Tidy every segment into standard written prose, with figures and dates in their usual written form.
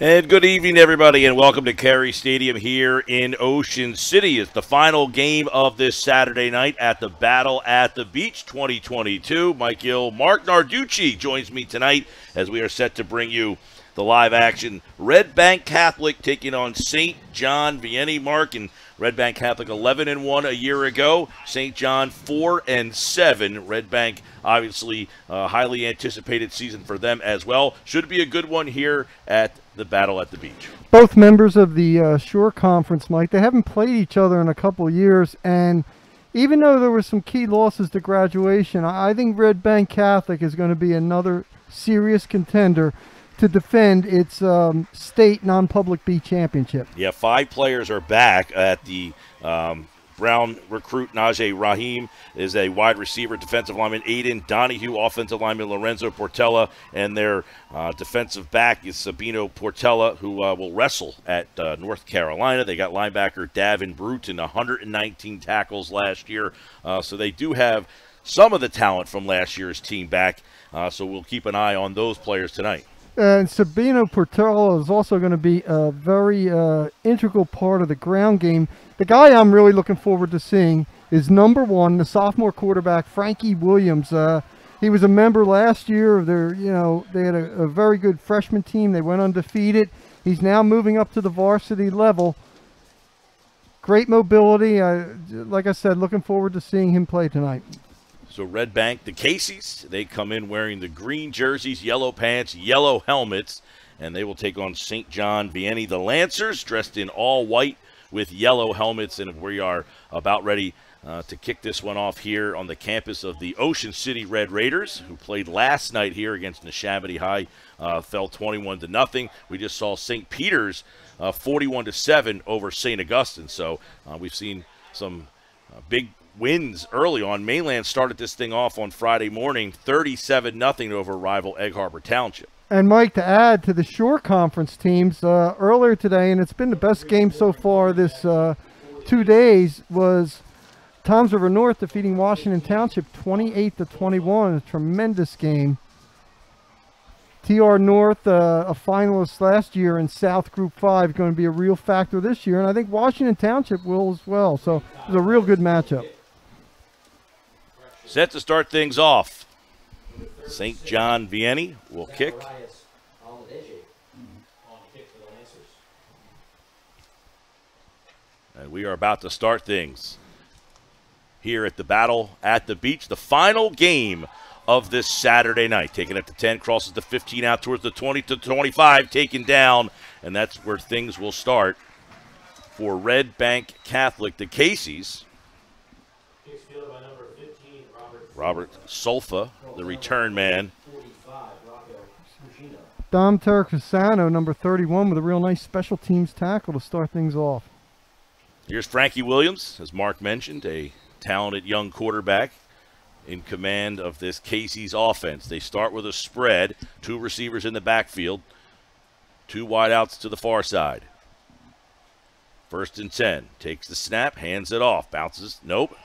And good evening, everybody, and welcome to Carey Stadium here in Ocean City. It's the final game of this Saturday night at the Battle at the Beach 2022. Mike Gill, Mark Narducci joins me tonight as we are set to bring you the live action. Red Bank Catholic taking on St. John VIANNEY. Mark, and Red Bank Catholic 11-1 a year ago. St. John 4-7. Red Bank, obviously, highly anticipated season for them as well. Should be a good one here at the Battle at the Beach. Both members of the Shore Conference, Mike. They haven't played each other in a couple of years, and even though there were some key losses to graduation, I think Red Bank Catholic is going to be another serious contender to defend its state non-public B championship. Yeah, 5 players are back at the Brown recruit. Najee Rahim is a wide receiver, defensive lineman Aiden Donahue, offensive lineman Lorenzo Portella, and their defensive back is Sabino Portella, who will wrestle at North Carolina. They got linebacker Davin Bruton, 119 tackles last year, so they do have some of the talent from last year's team back, so we'll keep an eye on those players tonight. And Sabino Portella is also going to be a very integral part of the ground game. The guy I'm really looking forward to seeing is number 1, the sophomore quarterback, Frankie Williams. He was a member last year of their, they had a very good freshman team. They went undefeated. He's now moving up to the varsity level. Great mobility. Like I said, looking forward to seeing him play tonight. So Red Bank, the Caseys, they come in wearing the green jerseys, yellow pants, yellow helmets, and they will take on St. John VIANNEY, the Lancers, dressed in all white with yellow helmets, and we are about ready to kick this one off here on the campus of the Ocean City Red Raiders, who played last night here against Neshaminy High, fell 21-0. We just saw St. Peter's 41-7 over St. Augustine, so we've seen some big wins early on. Mainland started this thing off on Friday morning, 37-0 over rival Egg Harbor Township. And Mike, to add to the Shore Conference teams, earlier today, and it's been the best game so far this 2 days, was Toms River North defeating Washington Township 28-21. A tremendous game. TR North, a finalist last year in South Group 5, going to be a real factor this year, and I think Washington Township will as well. So it's a real good matchup. Set to start things off. St. John VIANNEY will kick. And we are about to start things here at the Battle at the Beach, the final game of this Saturday night. Taken at the 10, crosses the 15 out towards the 20 to 25, taken down, and that's where things will start for Red Bank Catholic, the Caseys. Robert Solfa, the return man. Dom Terracasano, number 31, with a real nice special teams tackle to start things off. Here's Frankie Williams, as Mark mentioned, a talented young quarterback in command of this Casey's offense. They start with a spread, 2 receivers in the backfield, 2 wideouts to the far side. 1st and 10, takes the snap, hands it off, bounces, nope.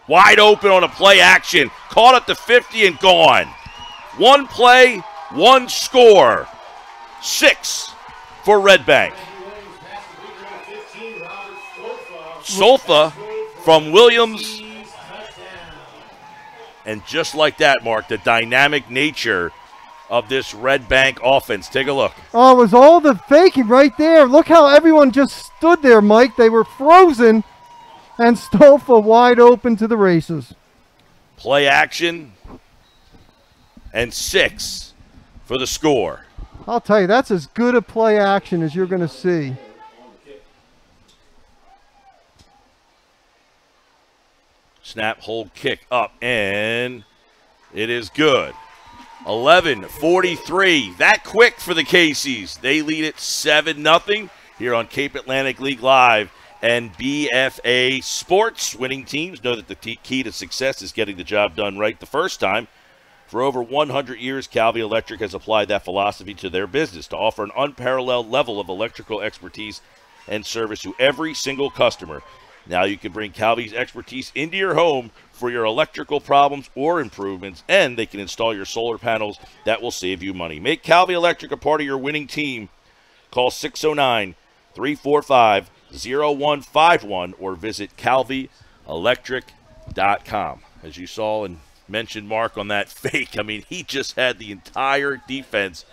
Wide open on a play action, caught at the 50 and gone. 1 play, 1 score, 6 for Red Bank. Solfa from Williams. And just like that, Mark, the dynamic nature of this Red Bank offense. Take a look. Oh, it was all the faking right there. Look how everyone just stood there, Mike. They were frozen, and Stolfa wide open to the races. Play action, and 6 for the score. I'll tell you, that's as good a play action as you're going to see. Snap, hold, kick up, and it is good. 11-43. That quick for the Caseys. They lead it 7-0 here on Cape Atlantic League Live and BFA Sports. Winning teams know that the key to success is getting the job done right the first time. For over 100 years, Calvi Electric has applied that philosophy to their business to offer an unparalleled level of electrical expertise and service to every single customer. Now you can bring Calvi's expertise into your home for your electrical problems or improvements, and they can install your solar panels that will save you money. Make Calvi Electric a part of your winning team Call 609-345-0151 or visit calvyelectric.com. As you saw and mentioned, Mark, on that fake, I mean, he just had the entire defense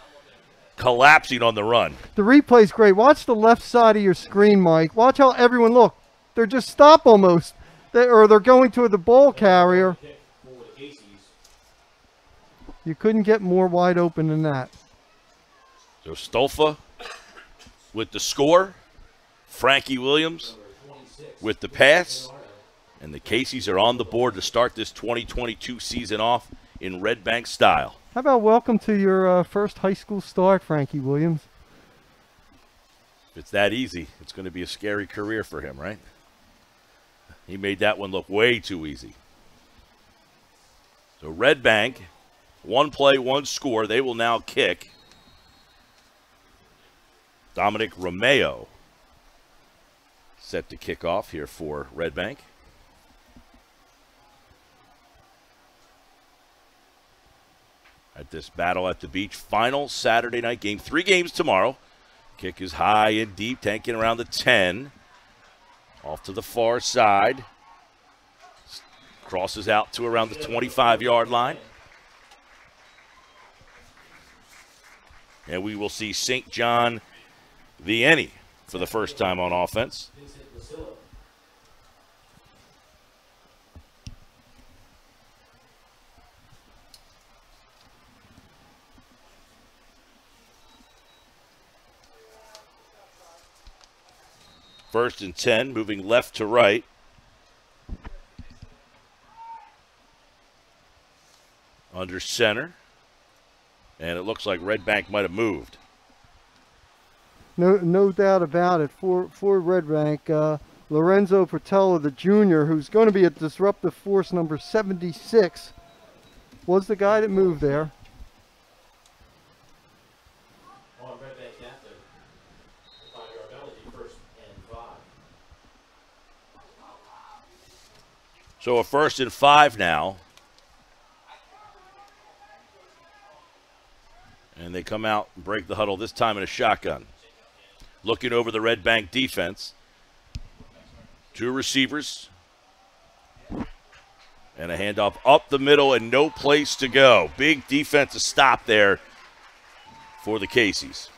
collapsing on the run. The replay's great. Watch the left side of your screen, Mike. Watch how everyone, look, they're just stop almost. They're going to the ball carrier. You couldn't get more wide open than that. So Stolfa with the score, Frankie Williams with the pass, and the Caseys are on the board to start this 2022 season off in Red Bank style. How about welcome to your first high school start, Frankie Williams? If it's that easy, it's going to be a scary career for him, right? He made that one look way too easy. So Red Bank, one play, one score. They will now kick. Dominic Romeo set to kick off here for Red Bank. At this Battle at the Beach final Saturday night game. 3 games tomorrow. Kick is high and deep, tanking around the 10. Off to the far side. Crosses out to around the 25-yard line. And we will see St. John VIANNEY for the first time on offense. First and 10, moving left to right. Under center. And it looks like Red Bank might have moved. No doubt about it. For Red Bank, Lorenzo Portella, the junior, who's going to be a disruptive force, number 76, was the guy that moved there. So a 1st and 5 now. And they come out and break the huddle, this time in a shotgun. Looking over the Red Bank defense. 2 receivers. And a handoff up the middle and no place to go. Big defensive stop there for the Caseys.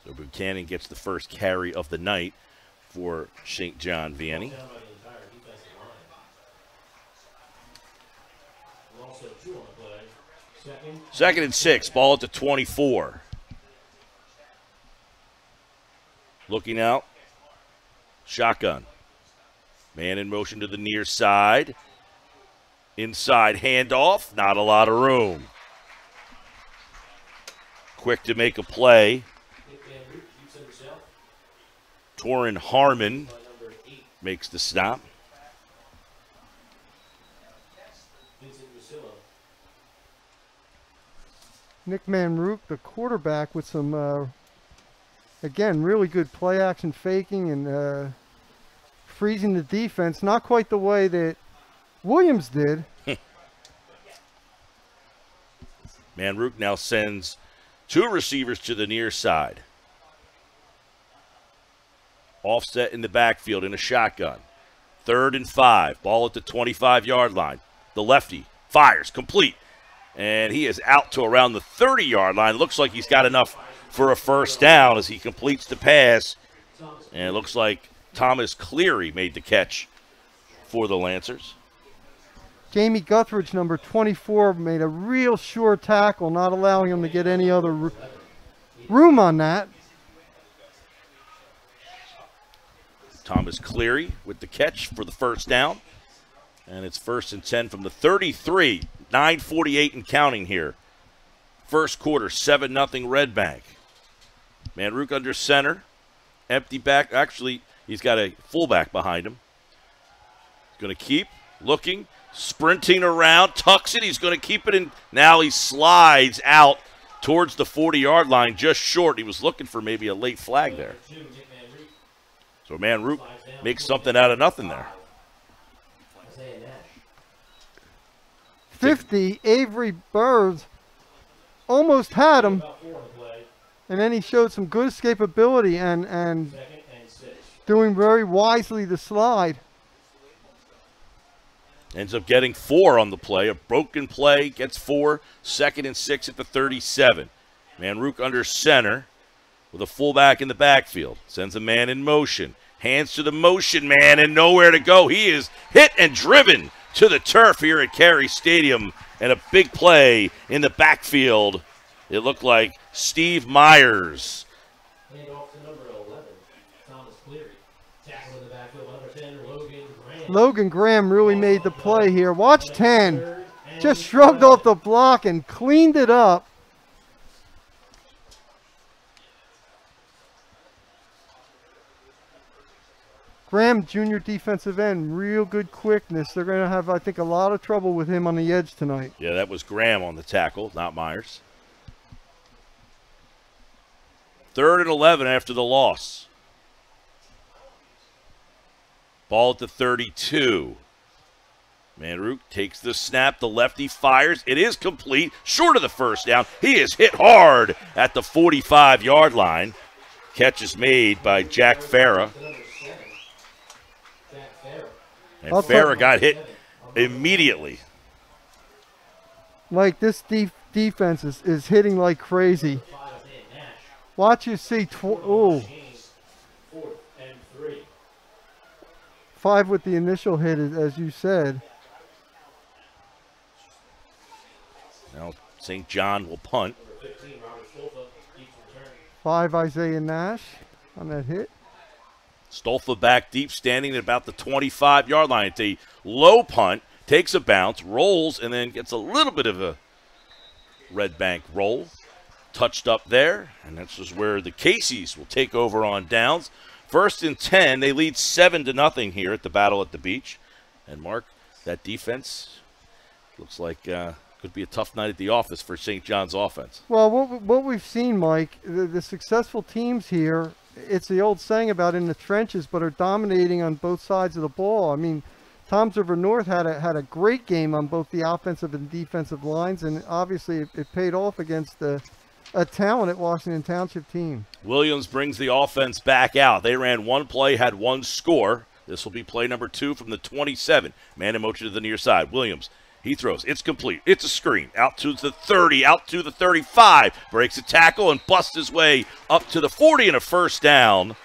So Buchanan gets the first carry of the night for St. John VIANNEY. Second and 6, ball at the 24. Looking out, shotgun. Man in motion to the near side. Inside handoff, not a lot of room. Quick to make a play. Torin Harmon makes the stop. Nick Manrook, the quarterback, with some, again, really good play action faking and freezing the defense. Not quite the way that Williams did. Manrook now sends 2 receivers to the near side. Offset in the backfield in a shotgun. 3rd and 5. Ball at the 25-yard line. The lefty fires, complete. And he is out to around the 30-yard line. Looks like he's got enough for a first down as he completes the pass. And it looks like Thomas Cleary made the catch for the Lancers. Jamie Guthridge, number 24, made a real sure tackle, not allowing him to get any other room on that. Thomas Cleary with the catch for the first down. And it's 1st and 10 from the 33. 9:48 and counting here. First quarter, 7-0 Red Bank. Manrook under center. Empty back. Actually, he's got a fullback behind him. He's going to keep looking, sprinting around, tucks it. He's going to keep it in. Now he slides out towards the 40-yard line, just short. He was looking for maybe a late flag there. So Manrook makes something out of nothing there. 50, Avery Burrs almost had him. And then he showed some good escapability and doing very wisely the slide. Ends up getting 4 on the play. A broken play, gets 4. 2nd and 6 at the 37. Manruk under center with a fullback in the backfield. Sends a man in motion. Hands to the motion man and nowhere to go. He is hit and driven to the turf here at Carey Stadium. And a big play in the backfield. It looked like Steve Myers. Hand off to number 11, Thomas Cleary. Tackle in the backfield, number 10, Logan Graham. Logan Graham really made the play here. Watch 10. Just shrugged off the block and cleaned it up. Graham, junior defensive end, real good quickness. They're going to have, I think, a lot of trouble with him on the edge tonight. Yeah, that was Graham on the tackle, not Myers. 3rd and 11 after the loss. Ball at the 32. Manruk takes the snap. The lefty fires. It is complete. Short of the first down. He is hit hard at the 45-yard line. Catch is made by Jack Farah. And Farah got hit immediately. Like, this defense is hitting like crazy. Watch you see, 5 with the initial hit, as you said. Now St. John will punt. 5, Isaiah Nash on that hit. Stolfa back deep, standing at about the 25-yard line. It's a low punt, takes a bounce, rolls, and then gets a little bit of a Red Bank roll. Touched up there, and this is where the Caseys will take over on downs. 1st and 10, they lead 7-0 here at the Battle at the Beach. And Mark, that defense looks like could be a tough night at the office for St. John's offense. Well, what we've seen, Mike, the successful teams here, it's the old saying about in the trenches, but are dominating on both sides of the ball. I mean, Toms River North had a great game on both the offensive and defensive lines, and obviously it paid off against a talented Washington Township team. Williams brings the offense back out. They ran 1 play, had 1 score. This will be play number 2 from the 27. Man in motion to the near side. Williams, he throws. It's complete. It's a screen. Out to the 30, out to the 35. Breaks a tackle and busts his way up to the 40 and a first down.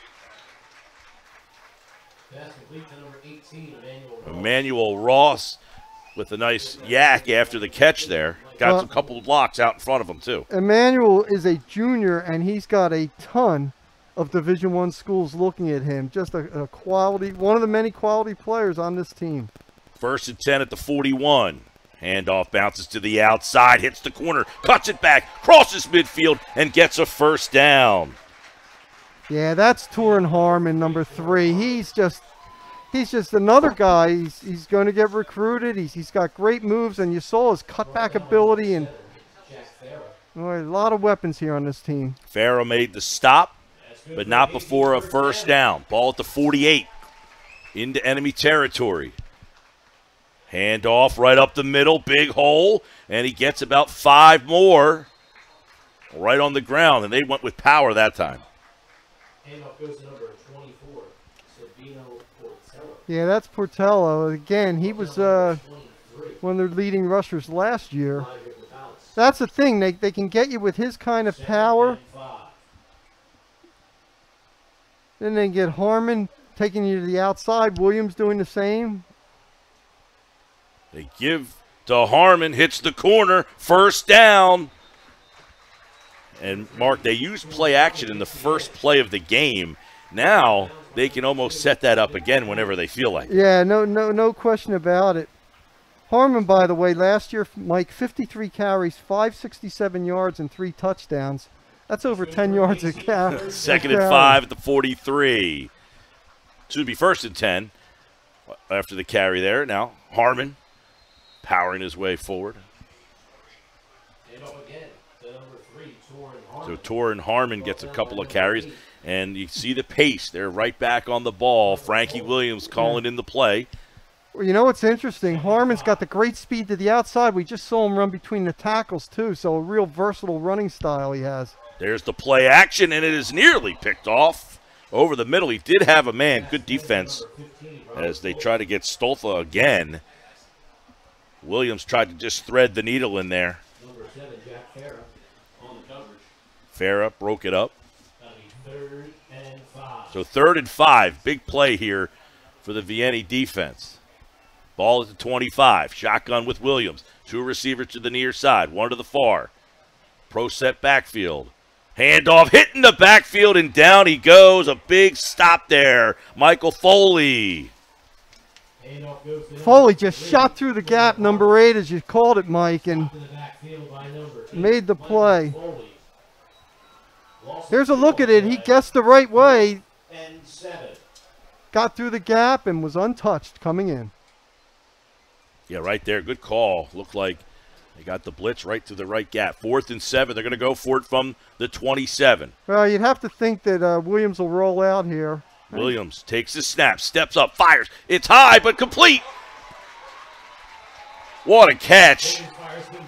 Pass complete to number 18, Emmanuel Ross with a nice yak after the catch there. Got a couple of blocks out in front of him, too. Emmanuel is a junior, and he's got a ton of Division I schools looking at him. Just a quality, one of the many quality players on this team. 1st and 10 at the 41. Handoff bounces to the outside, hits the corner, cuts it back, crosses midfield, and gets a first down. Yeah, that's Torin Harmon, number 3. He's just another guy. He's going to get recruited. He's got great moves, and you saw his cutback ability, and a lot of weapons here on this team. Farah made the stop, but not before a first down. Ball at the 48 into enemy territory. Handoff right up the middle, big hole, and he gets about 5 more right on the ground, and they went with power that time. Handoff goes to number 24, Sabino Portello. Yeah, that's Portello. Again, he was one of their leading rushers last year. That's the thing. They can get you with his kind of power. Then they get Harmon taking you to the outside. Williams doing the same. They give to Harmon, hits the corner, first down. And, Mark, they used play action in the first play of the game. Now they can almost set that up again whenever they feel like it. Yeah, no question about it. Harmon, by the way, last year, Mike, 53 carries, 567 yards, and 3 touchdowns. That's over 10 yards a carry. 2nd and 5 at the 43. Should be 1st and 10 after the carry there. Now Harmon powering his way forward. So Torin Harmon gets a couple of carries, and you see the pace. They're right back on the ball. Frankie Williams calling in the play. Well, you know what's interesting? Harmon's got the great speed to the outside. We just saw him run between the tackles, too, so a real versatile running style he has. There's the play action, and it is nearly picked off over the middle. He did have a man. Good defense as they try to get Stolfa again. Williams tried to just thread the needle in there. Number 7, Jack Farah on the coverage. Farah broke it up. That'll be 3rd and 5. So 3rd and 5. Big play here for the Vianney defense. Ball at the 25. Shotgun with Williams. 2 receivers to the near side. 1 to the far. Pro set backfield. Handoff hitting the backfield, and down he goes. A big stop there. Michael Foley. Foley just shot through the gap, number 8, as you called it, Mike, and made the play. Here's a look at it. He guessed the right way, got through the gap, and was untouched coming in. Yeah, right there. Good call. Looked like they got the blitz right to the right gap. 4th and 7. They're going to go for it from the 27. Well, you'd have to think that Williams will roll out here. Williams takes his snap, steps up, fires. It's high, but complete. What a catch.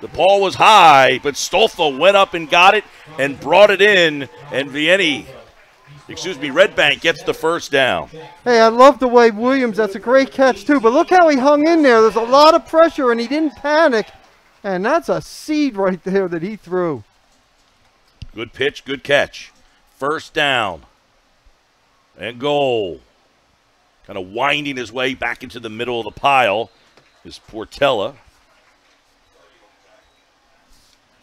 The ball was high, but Stolfa went up and got it and brought it in, and Red Bank gets the first down. Hey, I love the way Williams, that's a great catch too, but look how he hung in there. There's a lot of pressure, and he didn't panic, and that's a seed right there that he threw. Good pitch, good catch. First down and goal. Kind of winding his way back into the middle of the pile is Portella.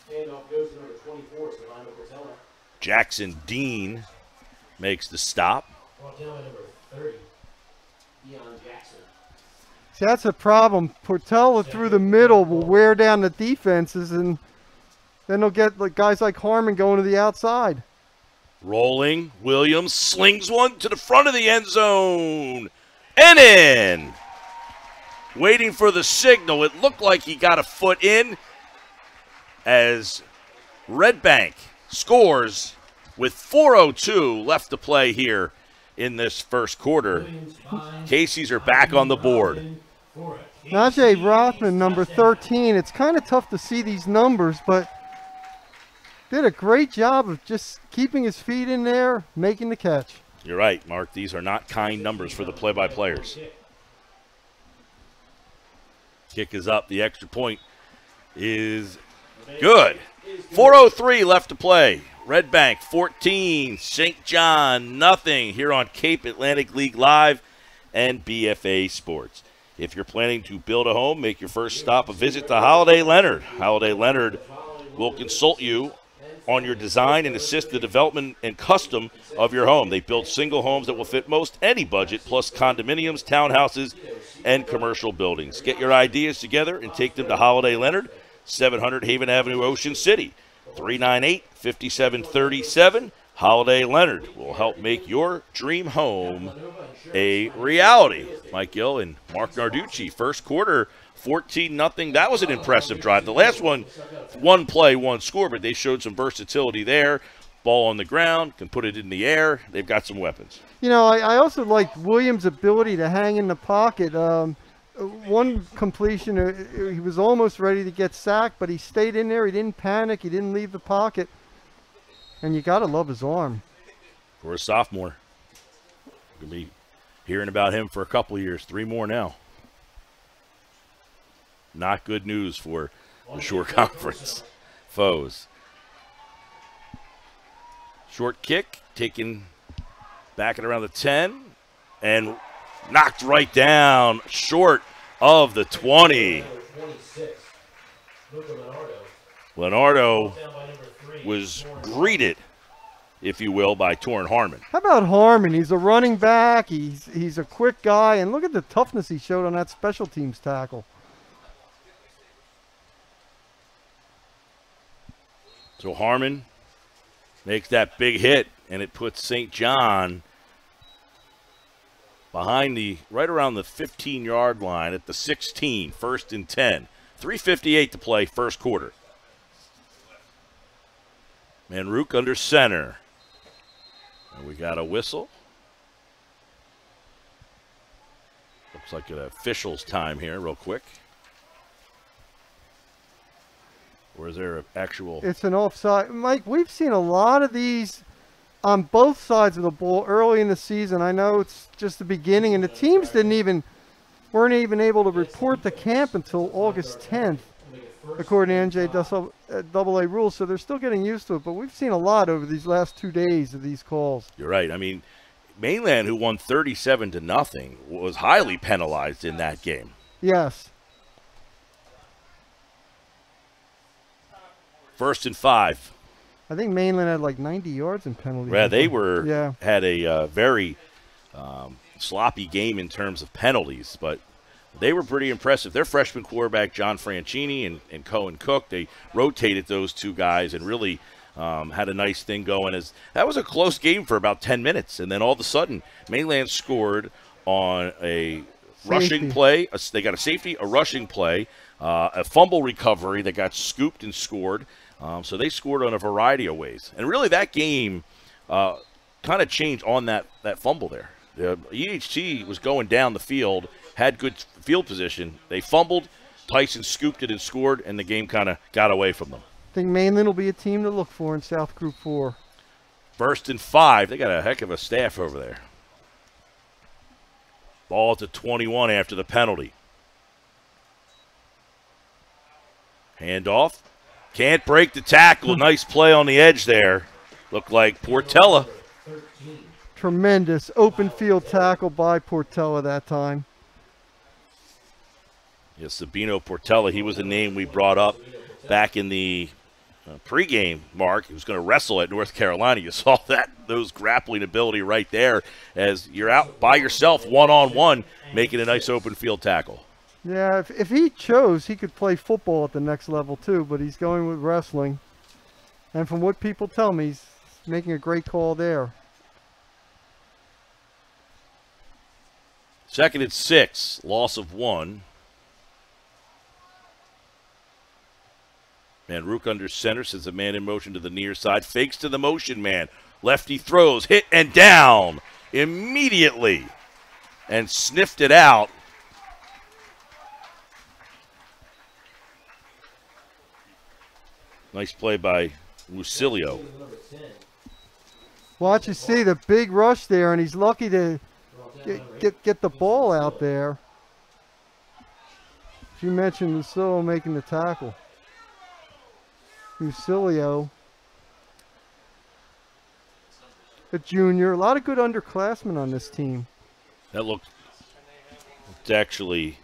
Handoff goes to number 24, Savannah Portella. Jackson Dean makes the stop. Brought down by number 30, Ian Jackson. See, that's a problem. Portella through the middle will wear down the defenses, and then they'll get like guys like Harmon going to the outside. Rolling, Williams slings one to the front of the end zone and in. Waiting for the signal. It looked like he got a foot in as Red Bank scores with 4:02 left to play here in this first quarter. Casey's are back on the board. Najee Rothman, number 13. It's kind of tough to see these numbers, but did a great job of just keeping his feet in there, making the catch. You're right, Mark. These are not kind numbers for the play-by-players. Kick is up. The extra point is good. 4:03 left to play. Red Bank 14, St. John nothing here on Cape Atlantic League Live and BFA Sports. If you're planning to build a home, make your first stop a visit to Holiday Leonard. Holiday Leonard will consult you on your design and assist the development and custom of your home. They build single homes that will fit most any budget, plus condominiums, townhouses, and commercial buildings. Get your ideas together and take them to Holiday Leonard, 700 Haven Avenue, Ocean City, 398-5737. Holiday Leonard will help make your dream home a reality. Mike Gill and Mark Narducci, first quarter, 14-0. That was an impressive drive. The last one play, one score, but they showed some versatility there. Ball on the ground, can put it in the air. They've got some weapons. You know, I also liked Williams' ability to hang in the pocket. One completion, he was almost ready to get sacked, but he stayed in there. He didn't panic. He didn't leave the pocket. And you got to love his arm. For a sophomore. Going to be hearing about him for a couple of years, 3 more now. Not good news for the Shore Conference foes. Short kick, taken back at around the 10, and knocked right down short of the 20. Leonardo was greeted, if you will, by Torrin Harmon. How about Harmon? He's a running back. He's a quick guy, and look at the toughness he showed on that special teams tackle. So Harmon makes that big hit, and it puts St. John behind right around the 15-yard line at the 16, 1st and 10. 3:58 to play, first quarter. Manrook under center. And we got a whistle. The Looks like an official's time here, real quick. Or is there an actual? It's an offside. Mike, we've seen a lot of these on both sides of the ball early in the season. I know it's just the beginning, and the teams weren't even able to report the camp until August 10th, according to NJAA rules. So they're still getting used to it. But we've seen a lot over these last 2 days of these calls. You're right. I mean, Mainland, who won 37-0, was highly penalized in that game. Yes. 1st and 5. I think Mainland had like 90 yards in penalties. Yeah, they had a very sloppy game in terms of penalties, but they were pretty impressive. Their freshman quarterback, John Franchini and Cohen Cook, they rotated those two guys and really had a nice thing going. That was a close game for about 10 minutes, and then all of a sudden, Mainland scored on a rushing play. They got a safety, a rushing play, a fumble recovery that got scooped and scored. So they scored on a variety of ways. And really that game kind of changed on that fumble there. The EHT was going down the field, had good field position. They fumbled, Tyson scooped it and scored, and the game kind of got away from them. I think Mainland will be a team to look for in South Group 4. 1st and 5. They got a heck of a staff over there. Ball to 21 after the penalty. Handoff. Can't break the tackle. Nice play on the edge there. Looked like Portella. Tremendous open field tackle by Portella that time. Yes, Sabino Portella. He was a name we brought up back in the pregame, Mark. He was going to wrestle at North Carolina. You saw those grappling ability right there as you're out by yourself, one-on-one, making a nice open field tackle. Yeah, if he chose, he could play football at the next level too, but he's going with wrestling. And from what people tell me, he's making a great call there. 2nd and 6, loss of 1. Man, Rook under center, sends a man in motion to the near side, fakes to the motion man. Lefty throws, hit and down immediately, and sniffed it out. Nice play by Musilio. Watch you see the big rush there, and he's lucky to get the ball out there. You mentioned Musilio making the tackle. Musilio, a junior. A lot of good underclassmen on this team. That looked, it's actually,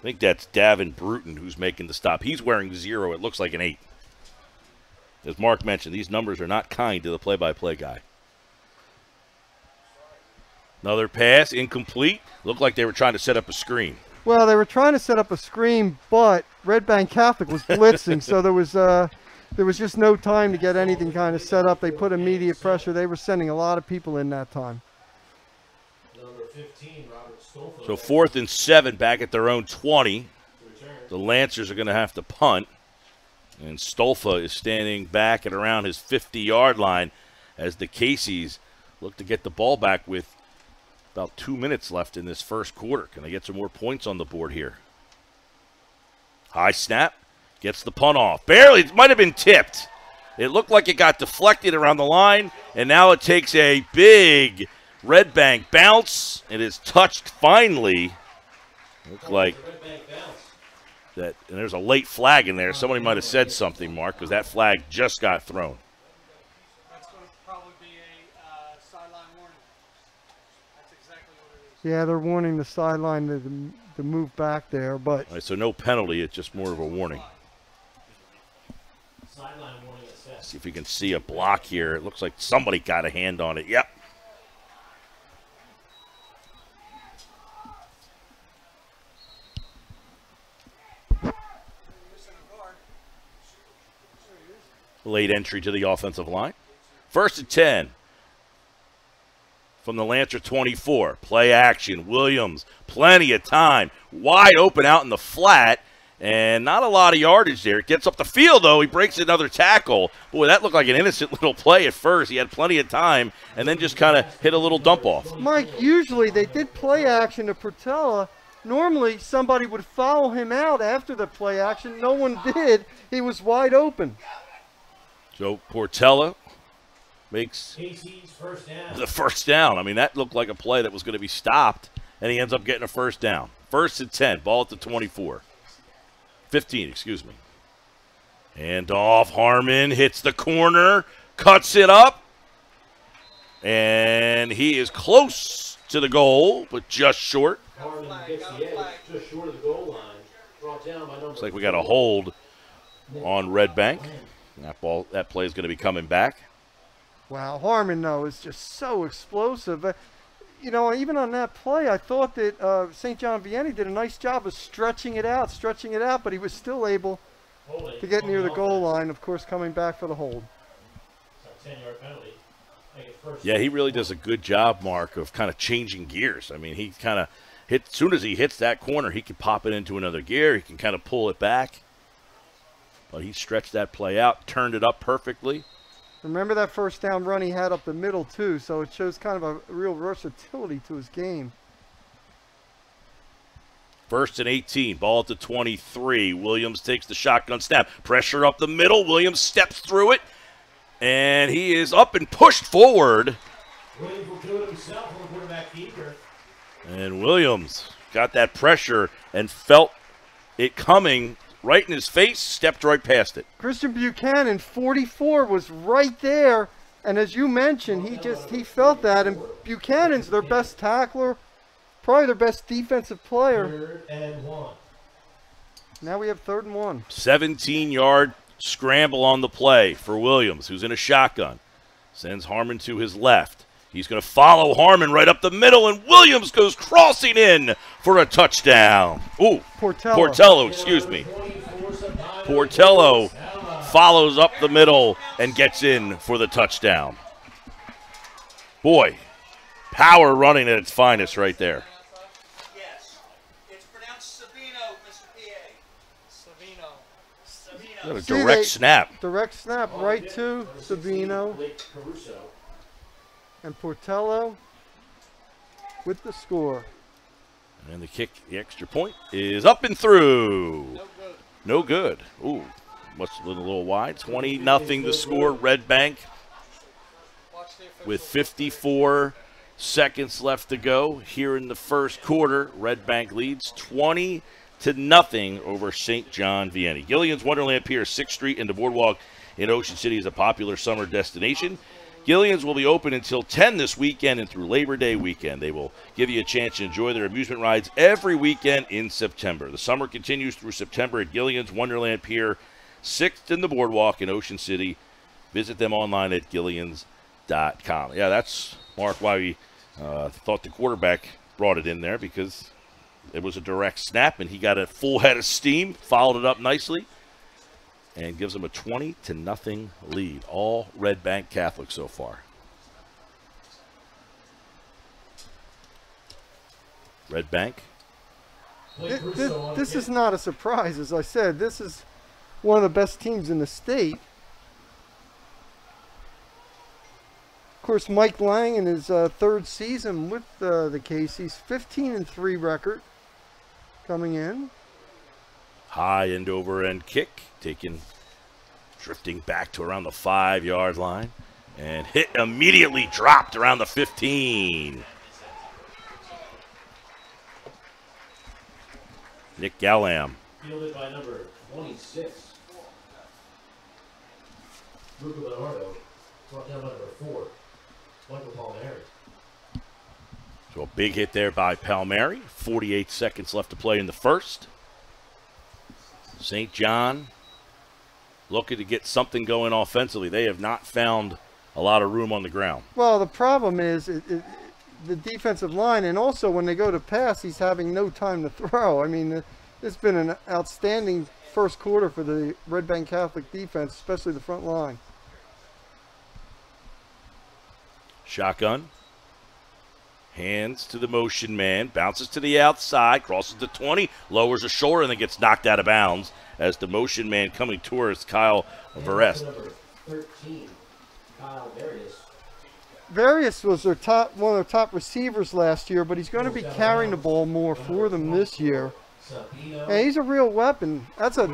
I think that's Davin Bruton who's making the stop. He's wearing 0. It looks like an 8. As Mark mentioned, these numbers are not kind to the play-by-play guy. Another pass, incomplete. Looked like they were trying to set up a screen. Well, they were trying to set up a screen, but Red Bank Catholic was blitzing, so there was just no time to get anything kind of set up. They put immediate pressure. They were sending a lot of people in that time. Number 15, Robert Stolfa. So 4th and 7 back at their own 20. The Lancers are going to have to punt. And Stolfa is standing back at around his 50-yard line as the Casey's look to get the ball back with about 2 minutes left in this first quarter. Can they get some more points on the board here? High snap. Gets the punt off. Barely. It might have been tipped. It looked like it got deflected around the line, and now it takes a big Red Bank bounce. It is touched finally. Looks like that, and there's a late flag in there. Somebody might have said something, Mark, because that flag just got thrown. That's going to probably be a sideline warning. That's exactly what it is. Yeah, they're warning the sideline to move back there, but All right, so no penalty. It's just more of a warning. Sideline warning assessed. See if we can see a block here. It looks like somebody got a hand on it. Yep. Late entry to the offensive line. 1st and 10 from the Lancer 24. Play action. Williams, plenty of time. Wide open out in the flat, and not a lot of yardage there. Gets up the field, though. He breaks another tackle. Boy, that looked like an innocent little play at first. He had plenty of time, and then just kind of hit a little dump off. Mike, usually they did play action to Portella. Normally, somebody would follow him out after the play action. No one did. He was wide open. So Portella makes Casey's first down. the first down. I mean, that looked like a play that was going to be stopped, and he ends up getting a first down. 1st and 10, ball at the 24. 15, excuse me. And off, Harmon hits the corner, cuts it up, and he is close to the goal, but just short. Harmon gets the edge just short of the goal line. Brought down by number Looks like we got a hold on Red Bank. That play is going to be coming back. Wow, Harmon, though, is just so explosive. You know, even on that play, I thought that St. John Vianney did a nice job of stretching it out, but he was still able to get near the goal line, of course, coming back for the hold. So 10-yard penalty. Yeah, he really does a good job, Mark, of kind of changing gears. I mean, he kind of as soon as he hits that corner, he can pop it into another gear. He can kind of pull it back. But he stretched that play out, turned it up perfectly. Remember that first down run he had up the middle, too, so it shows kind of a real versatility to his game. 1st and 18, ball at the 23. Williams takes the shotgun snap. Pressure up the middle. Williams steps through it, and he is up and pushed forward. Williams will do it himself on the quarterback keeper. And Williams got that pressure and felt it coming right in his face, stepped right past it. Christian Buchanan, 44, was right there, and as you mentioned, he felt that, and Buchanan's their best tackler, probably their best defensive player. 3rd and 1. Now we have 3rd and 1. 17-yard scramble on the play for Williams, who's in a shotgun. Sends Harmon to his left. He's going to follow Harmon right up the middle, and Williams goes crossing in for a touchdown. Ooh, Portello, excuse me. Portello follows up the middle and gets in for the touchdown. Boy, power running at its finest right there. Yes. It's pronounced Savino, Mr. PA. Savino. What a direct snap. Direct snap right to Savino. And Portello with the score. And the kick, the extra point, is up and through. No good. Ooh, a little wide. 20-0 the score. Red Bank with 54 seconds left to go here in the first quarter. Red Bank leads 20-0 over St. John Vianney. Gillian's Wonderland Pier, 6th Street and the Boardwalk in Ocean City is a popular summer destination. Gillian's will be open until 10 this weekend and through Labor Day weekend. They will give you a chance to enjoy their amusement rides every weekend in September. The summer continues through September at Gillian's Wonderland Pier, 6th in the Boardwalk in Ocean City. Visit them online at gillians.com. Yeah, that's, Mark, why we thought the quarterback brought it in there, because it was a direct snap, and he got a full head of steam, followed it up nicely, and gives them a 20-0 lead. All Red Bank Catholic so far. Red Bank. This is not a surprise, as I said. This is one of the best teams in the state. Of course, Mike Lang in his 3rd season with the Casey's, 15-3 record coming in. High end over end kick, drifting back to around the 5-yard line, and hit immediately dropped around the 15. Nick Gallam. Fielded by number 26. Luca Bernardo. Brought down number 4. Michael Palmieri. So a big hit there by Palmieri. 48 seconds left to play in the first. St. John looking to get something going offensively. They have not found a lot of room on the ground. Well, the problem is the defensive line, and also when they go to pass, he's having no time to throw. I mean, it's been an outstanding first quarter for the Red Bank Catholic defense, especially the front line. Shotgun. Hands to the motion man, bounces to the outside, crosses the 20, lowers a shoulder, and then gets knocked out of bounds as the motion man coming towards Kyle Verest. Number 13, Kyle Verest. Various was one of their top receivers last year, but he's going to be carrying the ball more for them this year. And he's a real weapon. That's a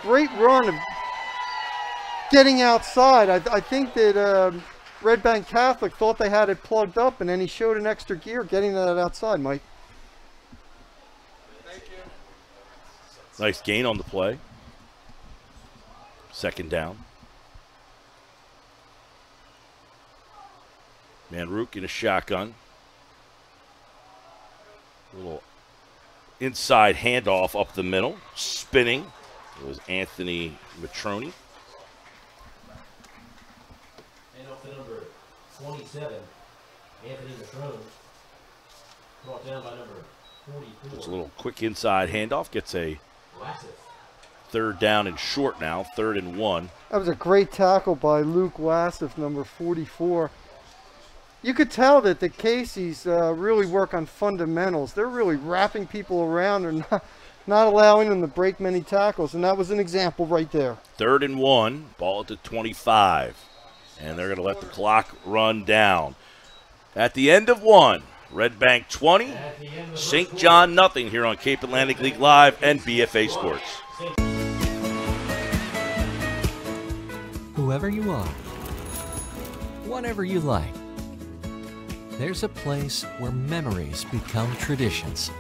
great run of getting outside. I think that Red Bank Catholic thought they had it plugged up, and then he showed an extra gear getting that outside, Mike. Thank you. Nice gain on the play. Second down. Manruk in a shotgun. A little inside handoff up the middle. Spinning. It was Anthony Matroni. And off the number 27, Anthony Matrone. Brought down by number 44. Just a little quick inside handoff. Gets a Wassif. third down and short now. 3rd and 1. That was a great tackle by Luke Wassif, number 44. You could tell that the Caseys really work on fundamentals. They're really wrapping people around and not allowing them to break many tackles, and that was an example right there. 3rd and 1. Ball at the 25. And they're going to let the clock run down. At the end of 1, Red Bank 20, St. John nothing here on Cape Atlantic League Live and BFA Sports. Whoever you are, whatever you like, there's a place where memories become traditions.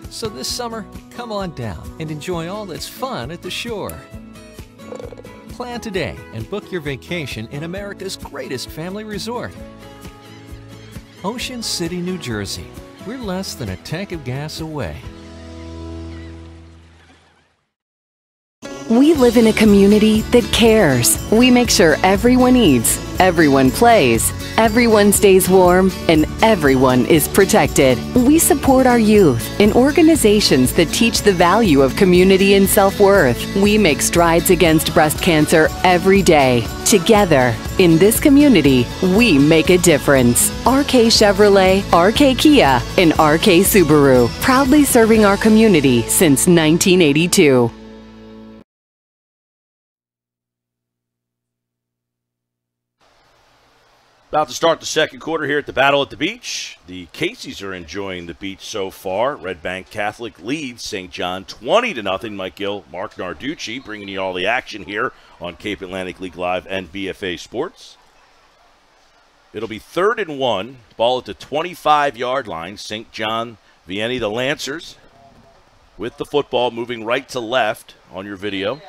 So this summer, come on down and enjoy all that's fun at the shore. Plan today and book your vacation in America's greatest family resort. Ocean City, New Jersey. We're less than a tank of gas away. We live in a community that cares. We make sure everyone eats, everyone plays, everyone stays warm, and everyone is protected. We support our youth in organizations that teach the value of community and self-worth. We make strides against breast cancer every day. Together, in this community, we make a difference. RK Chevrolet, RK Kia, and RK Subaru, proudly serving our community since 1982. About to start the second quarter here at the Battle at the Beach. The Caseys are enjoying the beach so far. Red Bank Catholic leads St. John 20-0. Mike Gill, Mark Narducci bringing you all the action here on Cape Atlantic League Live and BFA Sports. It'll be 3rd and 1. Ball at the 25-yard line. St. John VIANNEY, the Lancers, with the football moving right to left on your video.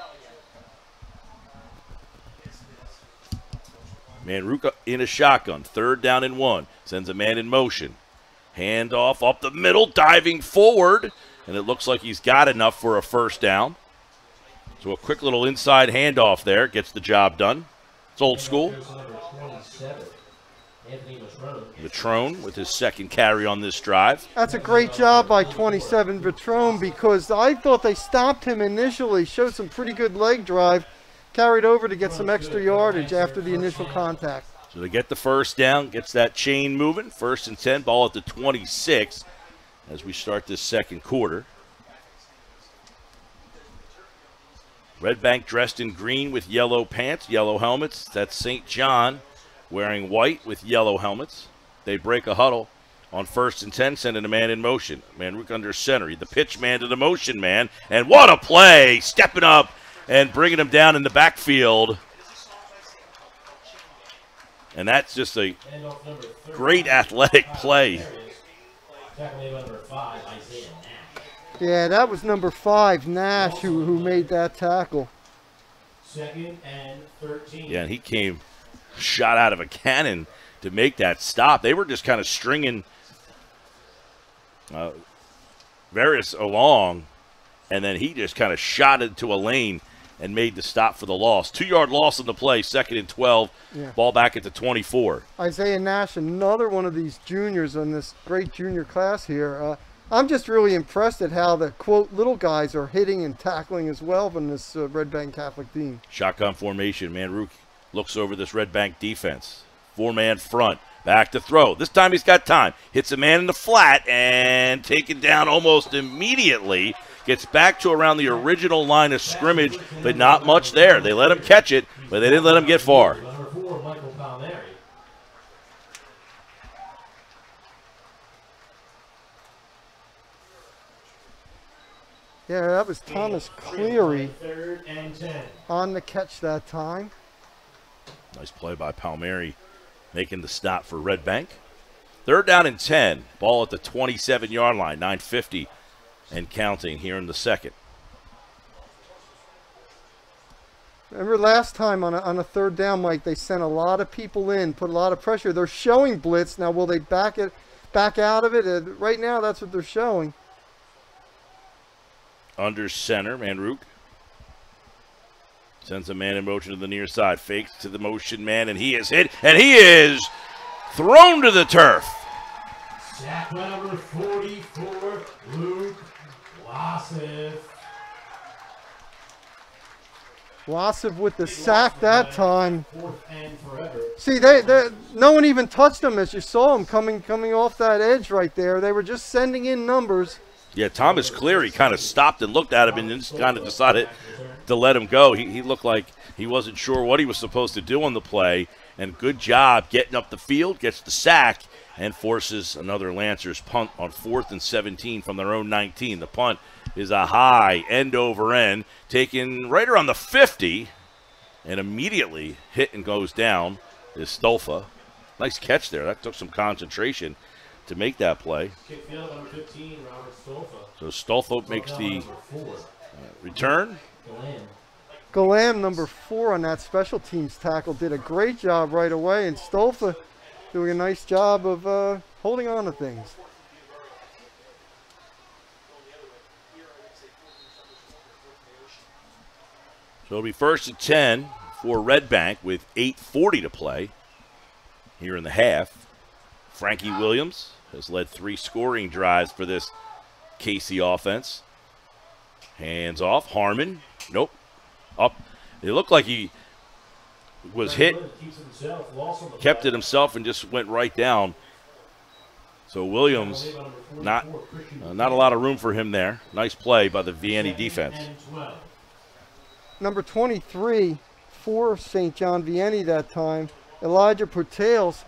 Manruk in a shotgun, 3rd down and 1. Sends a man in motion. Handoff up the middle, diving forward, and it looks like he's got enough for a first down. So a quick little inside handoff there gets the job done. It's old school. Matrone with his second carry on this drive. That's a great job by 27 Vitrone, because I thought they stopped him initially, showed some pretty good leg drive, carried over to get some extra yardage after the initial contact. So they get the first down, gets that chain moving. 1st and 10, ball at the 26 as we start this second quarter. Red Bank dressed in green with yellow pants, yellow helmets. That's St. John wearing white with yellow helmets. They break a huddle on 1st and 10, sending a man in motion. Manruk under center. The pitch man to the motion man. And what a play! Stepping up and bringing him down in the backfield. And that's just a great athletic play. Yeah, that was number 5, Nash, who made that tackle. 2nd and 13. Yeah, and he came shot out of a cannon to make that stop. They were just kind of stringing Varys along, and then he just kind of shot into a lane and made the stop for the loss. 2-yard loss on the play, 2nd and 12. Yeah. Ball back at the 24. Isaiah Nash, another one of these juniors in this great junior class here. I'm just really impressed at how the, quote, little guys are hitting and tackling as well from this Red Bank Catholic team. Shotgun formation. Manruk looks over this Red Bank defense. 4-man front. Back to throw. This time he's got time. Hits a man in the flat and taken down almost immediately. Gets back to around the original line of scrimmage, but not much there. They let him catch it, but they didn't let him get far. Yeah, that was Thomas Cleary 3rd and 10. on the catch that time. Nice play by Palmieri, making the stop for Red Bank. 3rd down and 10. Ball at the 27-yard line, 9:50 and counting here in the second. Remember last time on a 3rd down, Mike, they sent a lot of people in, put a lot of pressure. They're showing blitz. Now, will they back out of it? Right now, that's what they're showing. Under center, Manruk sends a man in motion to the near side, fakes to the motion man, and he is hit, and he is thrown to the turf. Sack by number 44, Luke Wasif. Wasif with the sack that time. 4th and forever. See, no one even touched them as you saw them coming off that edge right there. They were just sending in numbers. Yeah, Thomas Cleary kind of stopped and looked at him and just kind of decided to let him go. He looked like he wasn't sure what he was supposed to do on the play, and good job getting up the field, gets the sack, and forces another Lancers punt on 4th and 17 from their own 19. The punt is a high end over end, taken right around the 50, and immediately hit and goes down is Stolfa. Nice catch there. That took some concentration to make that play. Kick field number 15, Robert Stolfa. So Stolfa makes the return. Galam, number 4 on that special teams tackle, did a great job right away, and Stolfa doing a nice job of holding on to things. So it'll be 1st and 10 for Red Bank with 8:40 to play here in the half. Frankie Williams has led 3 scoring drives for this Casey offense. Hands off. Harmon. Nope. Up. It looked like he was hit, kept it himself, and just went right down. So Williams, not a lot of room for him there. Nice play by the Vianney defense. Number 23 for St. John Vianney that time, Elijah Portales.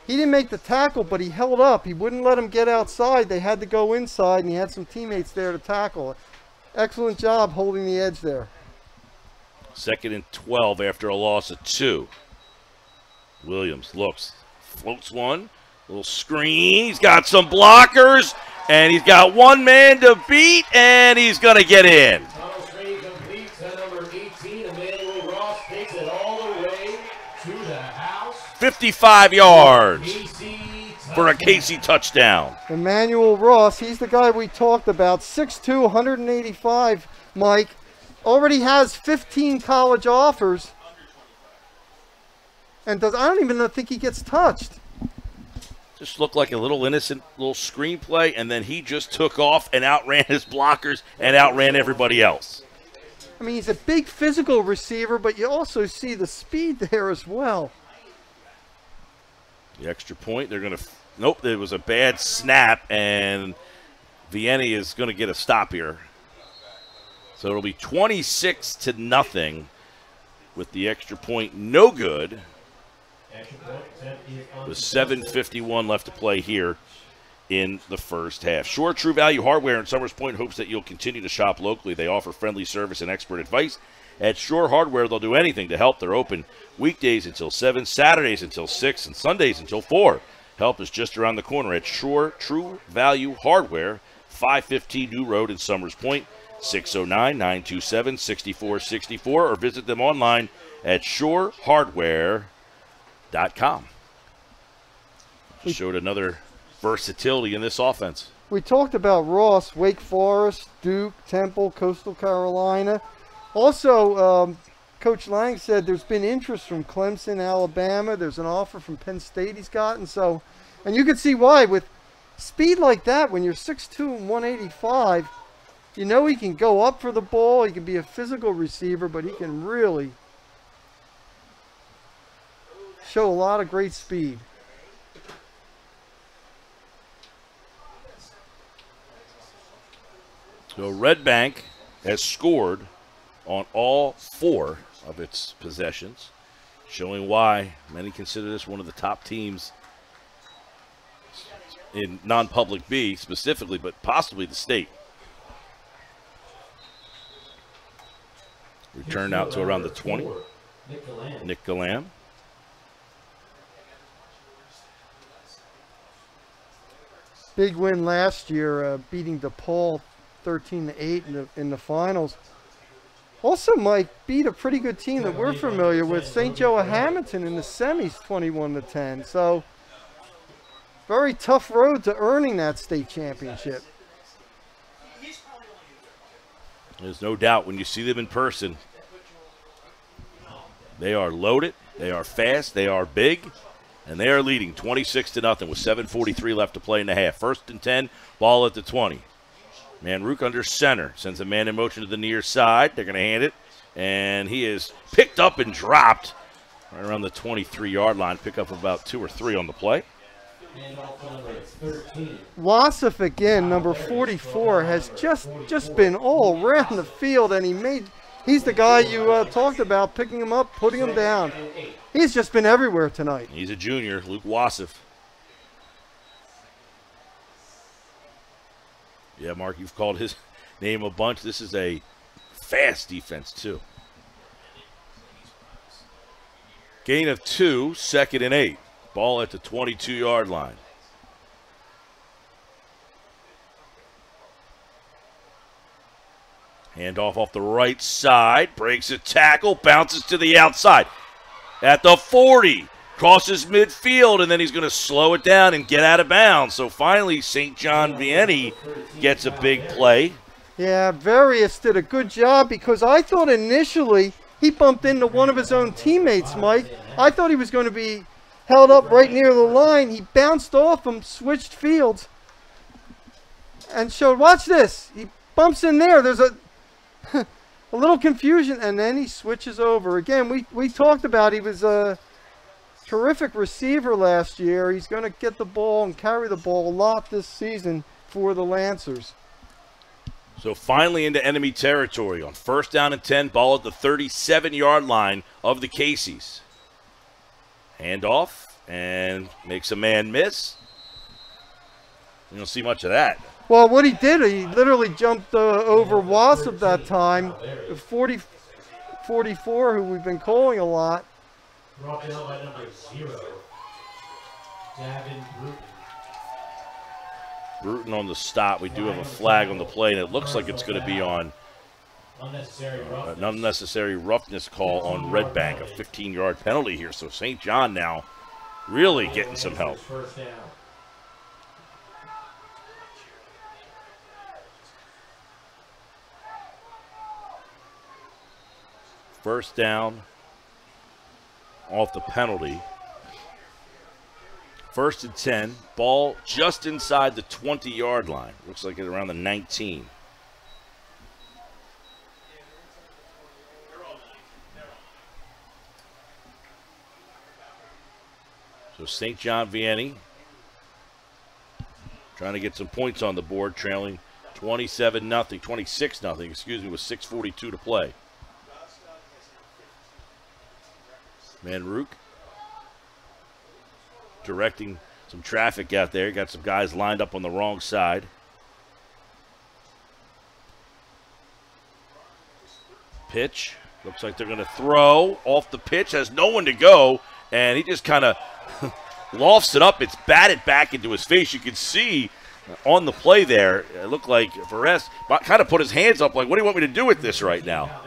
He didn't make the tackle, but he held up. He wouldn't let him get outside. They had to go inside, and he had some teammates there to tackle. Excellent job holding the edge there. 2nd and 12 after a loss of 2. Williams looks, floats one, little screen. He's got some blockers, and he's got one man to beat, and he's going to get in. 55 yards for a Casey touchdown. Emmanuel Ross, he's the guy we talked about, 6'2", 185, Mike. Already has 15 college offers. And I don't even think he gets touched. Just looked like a little innocent little screenplay, and then he just took off and outran his blockers and outran everybody else. I mean, he's a big physical receiver, but you also see the speed there as well. The extra point, they're going to – nope, it was a bad snap, and Vianney is going to get a stop here. So it'll be 26-0 with the extra point no good. With 7:51 left to play here in the first half. Shore True Value Hardware in Summers Point hopes that you'll continue to shop locally. They offer friendly service and expert advice. At Shore Hardware, they'll do anything to help. They're open weekdays until 7, Saturdays until 6, and Sundays until 4. Help is just around the corner at Shore True Value Hardware, 515 New Road in Summers Point, 609-927-6464, or visit them online at shorehardware.com. Showed another versatility in this offense. We talked about Ross, Wake Forest, Duke, Temple, Coastal Carolina. Also, Coach Lang said there's been interest from Clemson, Alabama. There's an offer from Penn State he's gotten. So, and you can see why with speed like that, when you're 6'2" and 185, you know he can go up for the ball. He can be a physical receiver, but he can really show a lot of great speed. So Red Bank has scored on all 4 of its possessions, showing why many consider this one of the top teams in non-public B specifically, but possibly the state. Return out to around the 20. Nick Galan. Nick Galam. Big win last year, beating DePaul 13-8 in the finals. Also, Mike beat a pretty good team that we're familiar with, St. Joe of Hamilton, in the semis, 21-10. So, very tough road to earning that state championship. There's no doubt when you see them in person, they are loaded, they are fast, they are big, and they are leading 26-0 with 7:43 left to play in the half. 1st and 10, ball at the 20. Manrook under center, sends a man in motion to the near side. They're going to hand it, and he is picked up and dropped right around the 23-yard line. Pick up about 2 or 3 on the play. Wassef again, number 44, has just been all around the field, and he's the guy you talked about, picking him up, putting him down. He's just been everywhere tonight. He's a junior, Luke Wassef. Yeah, Mark, you've called his name a bunch. This is a fast defense, too. Gain of 2, 2nd and 8. Ball at the 22-yard line. Handoff off the right side. Breaks a tackle. Bounces to the outside. At the 40. Crosses midfield, and then he's going to slow it down and get out of bounds. So finally, St. John Vianney gets a big play. Yeah, Varius did a good job, because I thought initially he bumped into one of his own teammates, Mike. I thought he was going to be held up right near the line. He bounced off him, switched fields, and showed, watch this. He bumps in there. There's a little confusion, and then he switches over. Again, we talked about he was a terrific receiver last year. He's going to get the ball and carry the ball a lot this season for the Lancers. So finally into enemy territory on 1st down and 10, ball at the 37-yard line of the Caseys. Handoff, and makes a man miss. You don't see much of that. Well, what he did, he literally jumped over Wassef that time. 44, who we've been calling a lot. Brought down by number 0, Davin Bruton. Bruton on the stop. We do have a flag on the play, and it looks like it's going to be on an unnecessary roughness call on Red Bank, a 15-yard penalty here. So St. John now really getting some help. First down off the penalty. 1st and 10, ball just inside the 20-yard line. Looks like it's around the 19. So St. John Vianney trying to get some points on the board, trailing 26-0, excuse me, with 6:42 to play. Manrook directing some traffic out there. Got some guys lined up on the wrong side. Pitch. Looks like they're going to throw off the pitch. Has no one to go, and he just kind of lofts it up. It's batted back into his face. You can see on the play there, it looked like Varese kind of put his hands up like, what do you want me to do with this right now?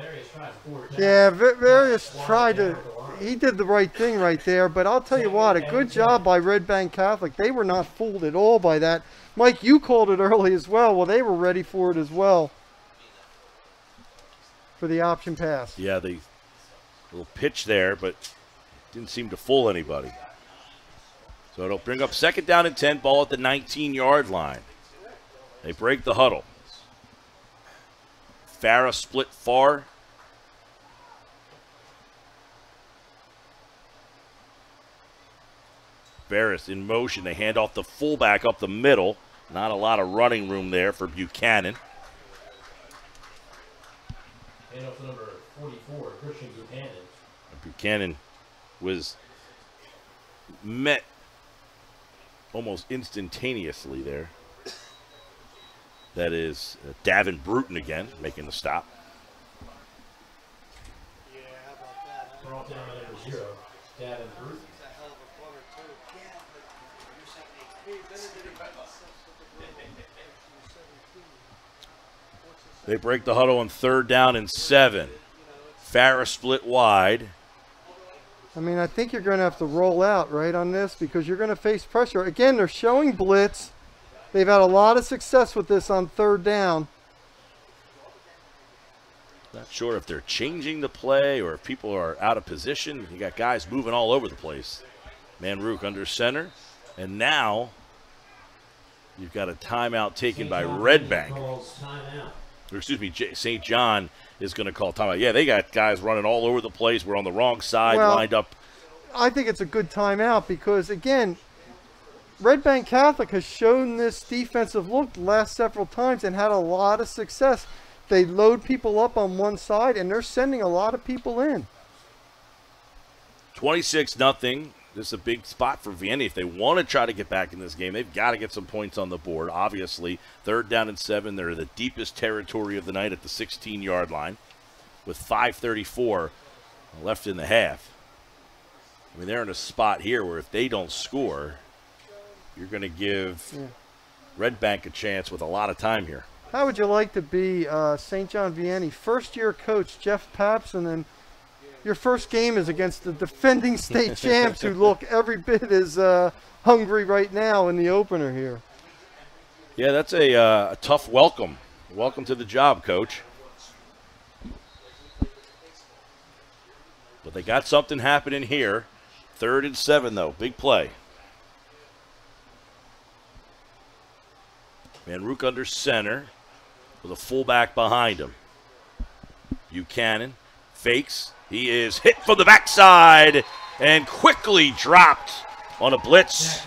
Yeah, Varius tried to. He did the right thing right there, but I'll tell you what, a good job by Red Bank Catholic. They were not fooled at all by that. Mike, you called it early as well. Well, they were ready for it as well, for the option pass. Yeah, the little pitch there, but didn't seem to fool anybody. So it'll bring up 2nd down and 10, ball at the 19-yard line. They break the huddle. Farah split far. Barris in motion. They hand off the fullback up the middle. Not a lot of running room there for Buchanan. And up to number 44, Christian Buchanan. Buchanan was met almost instantaneously there. That is Davin Bruton again making the stop. down by number 0, Davin Bruton. They break the huddle on 3rd down and 7. Farrah split wide. I mean, I think you're going to have to roll out, right, on this because you're going to face pressure. Again, they're showing blitz. They've had a lot of success with this on 3rd down. Not sure if they're changing the play or if people are out of position. You got guys moving all over the place. Manrook under center. And now you've got a timeout taken by Red Bank. Or excuse me, St. John is going to call timeout. Yeah, they got guys running all over the place. We're on the wrong side, lined up. I think it's a good timeout because, again, Red Bank Catholic has shown this defensive look the last several times and had a lot of success. They load people up on one side, and they're sending a lot of people in. 26-0. This is a big spot for Vianney. If they want to try to get back in this game, they've got to get some points on the board. Obviously, 3rd down and 7. They're in the deepest territory of the night at the 16-yard line with 5:34 left in the half. I mean, they're in a spot here where if they don't score, you're going to give Red Bank a chance with a lot of time here. How would you like to be St. John Vianney, first-year coach Jeff Papson, and your first game is against the defending state champs who look every bit as hungry right now in the opener here? Yeah, that's a tough welcome. Welcome to the job, Coach. But they got something happening here. 3rd and 7, though. Big play. Manrook under center with a fullback behind him. Buchanan fakes. He is hit from the backside and quickly dropped on a blitz.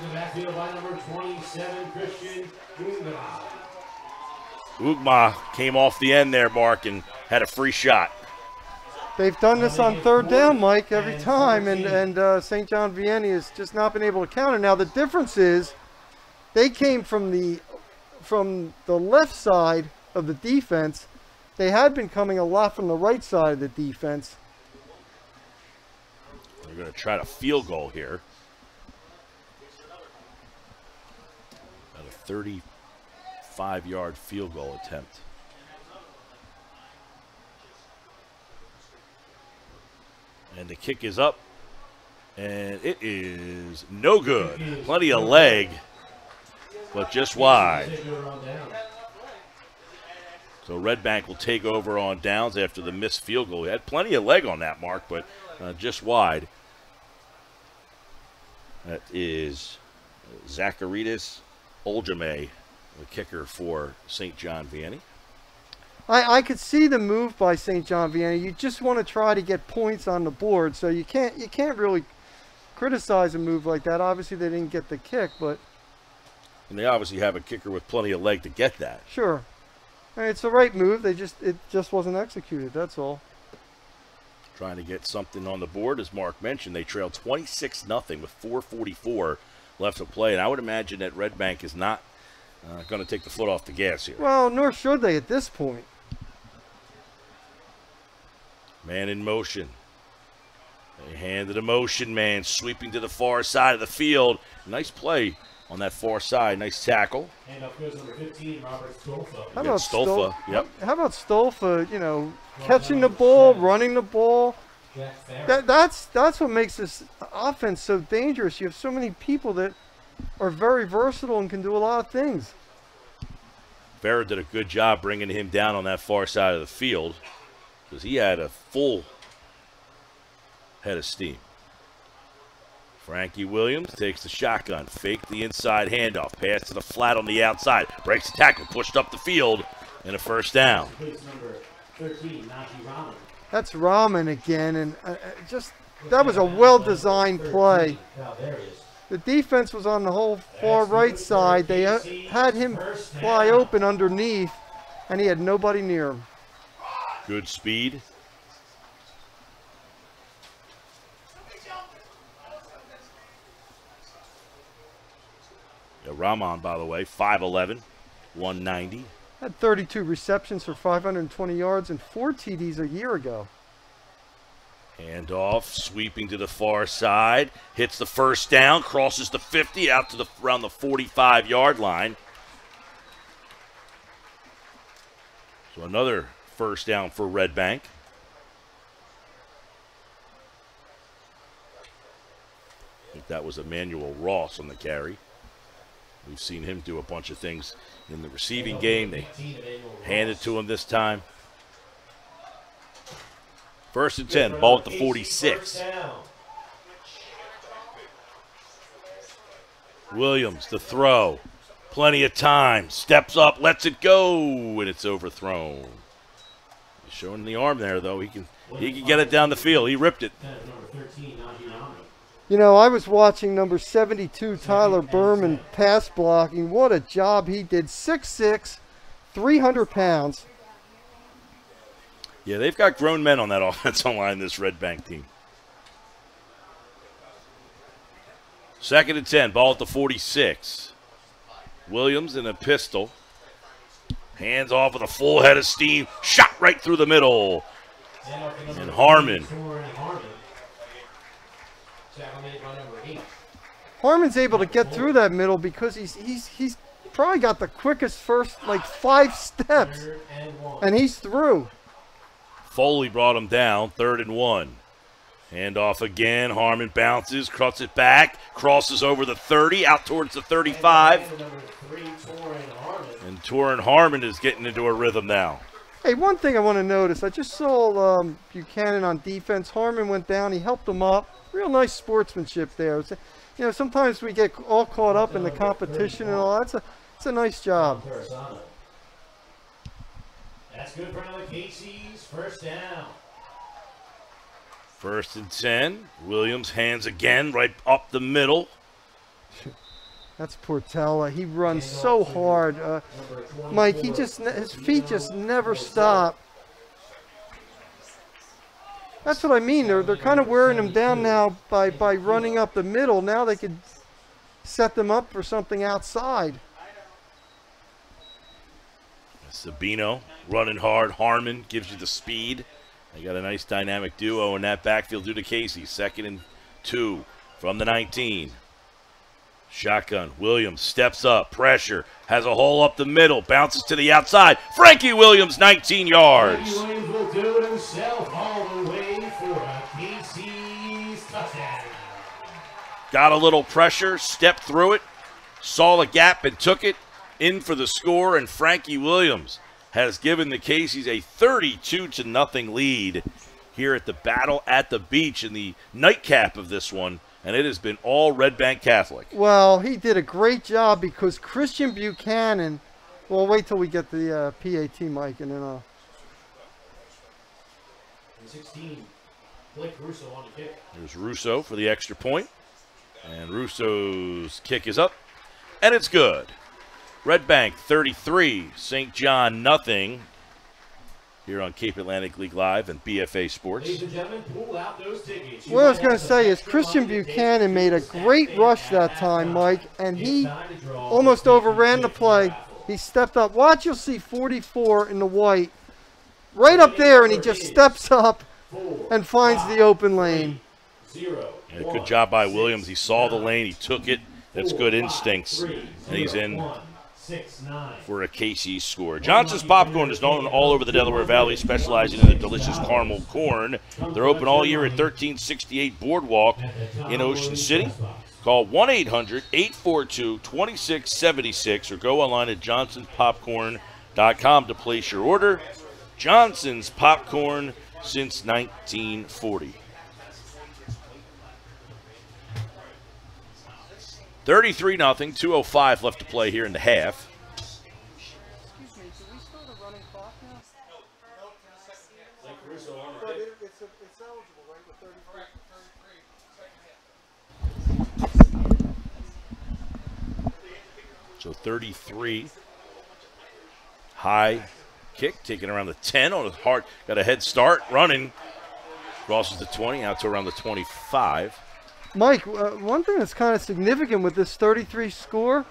Ugma came off the end there, Mark, and had a free shot. They've done this on 3rd down, Mike, every time, and St. John Vianney has just not been able to counter. Now, the difference is they came from the left side of the defense. They had been coming a lot from the right side of the defense. They're going to try to field goal here. About a 35-yard field goal attempt. And the kick is up, and it is no good. Plenty of leg, but just wide. So Red Bank will take over on downs after the missed field goal. He had plenty of leg on that, Mark, but just wide. That is Zacharias Oljame, the kicker for St. John Vianney. I could see the move by St. John Vianney. You just want to try to get points on the board, so you can't really criticize a move like that. Obviously, they didn't get the kick, but and they obviously have a kicker with plenty of leg to get that. Sure, I mean, it's the right move. It just wasn't executed. That's all. Trying to get something on the board, as Mark mentioned. They trail 26-0 with 4:44 left to play, and I would imagine that Red Bank is not going to take the foot off the gas here. Well, nor should they at this point. Man in motion. They handed a motion man sweeping to the far side of the field. Nice play on that far side. Nice tackle. Handoff goes number 15, Robert Stolfa. How about Stolfa? Yep. How about Stolfa, you know, catching the ball, running the ball? That's what makes this offense so dangerous. You have so many people that are very versatile and can do a lot of things. Farrah did a good job bringing him down on that far side of the field because he had a full head of steam. Frankie Williams takes the shotgun, fake the inside handoff, pass to the flat on the outside, breaks the tackle, pushed up the field, and a first down. Number 13, Najee Rahman. That's Rahman again, and that was a well-designed play. The defense was on the whole far right side. They had him fly open underneath, and he had nobody near him. Good speed. Yeah, Rahman, by the way, 5'11", 190. Had 32 receptions for 520 yards and 4 TDs a year ago. Hand off, sweeping to the far side, hits the first down, crosses the 50 out to around the 45-yard line. So another first down for Red Bank. I think that was Emmanuel Ross on the carry. We've seen him do a bunch of things in the receiving game. They hand it to him this time. First and 10, ball at the 46. Williams, the throw. Plenty of time. Steps up, lets it go, and it's overthrown. He's showing the arm there, though. He can get it down the field. He ripped it. You know, I was watching number 72, Tyler Berman, pass blocking. What a job he did. 6'6", 300 pounds. Yeah, they've got grown men on that offensive line, this Red Bank team. Second and 10, ball at the 46. Williams in a pistol. Hands off with a full head of steam. Shot right through the middle. And Harmon. Harmon's able to get through that middle because he's probably got the quickest first, like, 5 steps. And he's through. Foley brought him down, 3rd and 1. Hand off again. Harmon bounces, cuts it back, crosses over the 30, out towards the 35. And Torin Harmon is getting into a rhythm now. Hey, one thing I want to notice, I just saw Buchanan on defense. Harmon went down, he helped him up. Real nice sportsmanship there. It's, you know, sometimes we get all caught up in the competition and all. It's a nice job. That's good for another Casey's first down. First and 10. Williams hands again right up the middle. That's Portella. He runs so hard. Mike, his feet just never stop. That's what I mean. They're kind of wearing him down now by running up the middle. Now they could set them up for something outside. Sabino running hard. Harmon gives you the speed. They got a nice dynamic duo in that backfield due to Casey. 2nd and 2 from the 19. Shotgun. Williams steps up. Pressure. Has a hole up the middle. Bounces to the outside. Frankie Williams, 19 yards. Frankie Williams will do it himself all the way for a Casey's touchdown. Got a little pressure. Stepped through it. Saw the gap and took it in for the score. And Frankie Williams has given the Caseys a 32-0 lead here at the Battle at the Beach in the nightcap of this one. And it has been all Red Bank Catholic. Well, he did a great job because Christian Buchanan, well, wait till we get the PAT mic and then I'll. 16, Blake Russo on the kick. There's Russo for the extra point. And Russo's kick is up. And it's good. Red Bank 33, St. John nothing. Here on Cape Atlantic League Live and BFA Sports. Ladies and gentlemen, pull out those tickets. What I was going to say is Christian Buchanan made a great rush that time, Mike, and he almost overran the play. He stepped up. Watch, you'll see 44 in the white. Right up there, and he just steps up and finds the open lane. Yeah, good job by Williams. He saw the lane. He took it. That's good instincts. And he's in for a Casey's score. Johnson's Popcorn is known all over the Delaware Valley, specializing in the delicious caramel corn. They're open all year at 1368 Boardwalk in Ocean City. Call 1-800-842-2676 or go online at johnsonspopcorn.com to place your order. Johnson's Popcorn since 1940. 33-0, 2:05 left to play here in the half. Excuse me, do we start a running clock now? But it's eligible, right, with 33? So 33. High kick, taking around the 10 on his heart. Got a head start, running. Crosses the 20, out to around the 25. Mike, one thing that's kind of significant with this 33 score,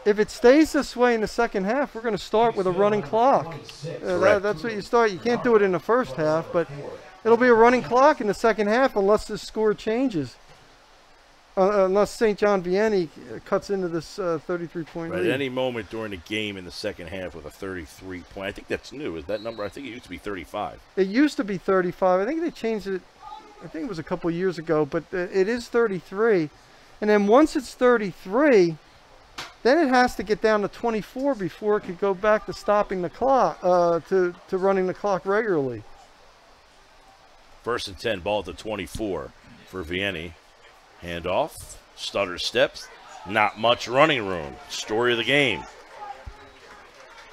if it stays this way in the second half, we're going to start with a running clock. That's what you start. You can't do it in the first half, but it'll be a running clock in the second half unless the score changes. Unless St. John Vianney cuts into this 33-point Right, lead. at any moment during the game in the second half with a 33-point. I think that's new. Is that number? I think it used to be 35. It used to be 35. I think they changed it. I think it was a couple years ago, but it is 33. And then once it's 33, then it has to get down to 24 before it could go back to stopping the clock, to running the clock regularly. 1st and 10, ball at the 24 for Vianney. Handoff, stutter steps, not much running room. Story of the game.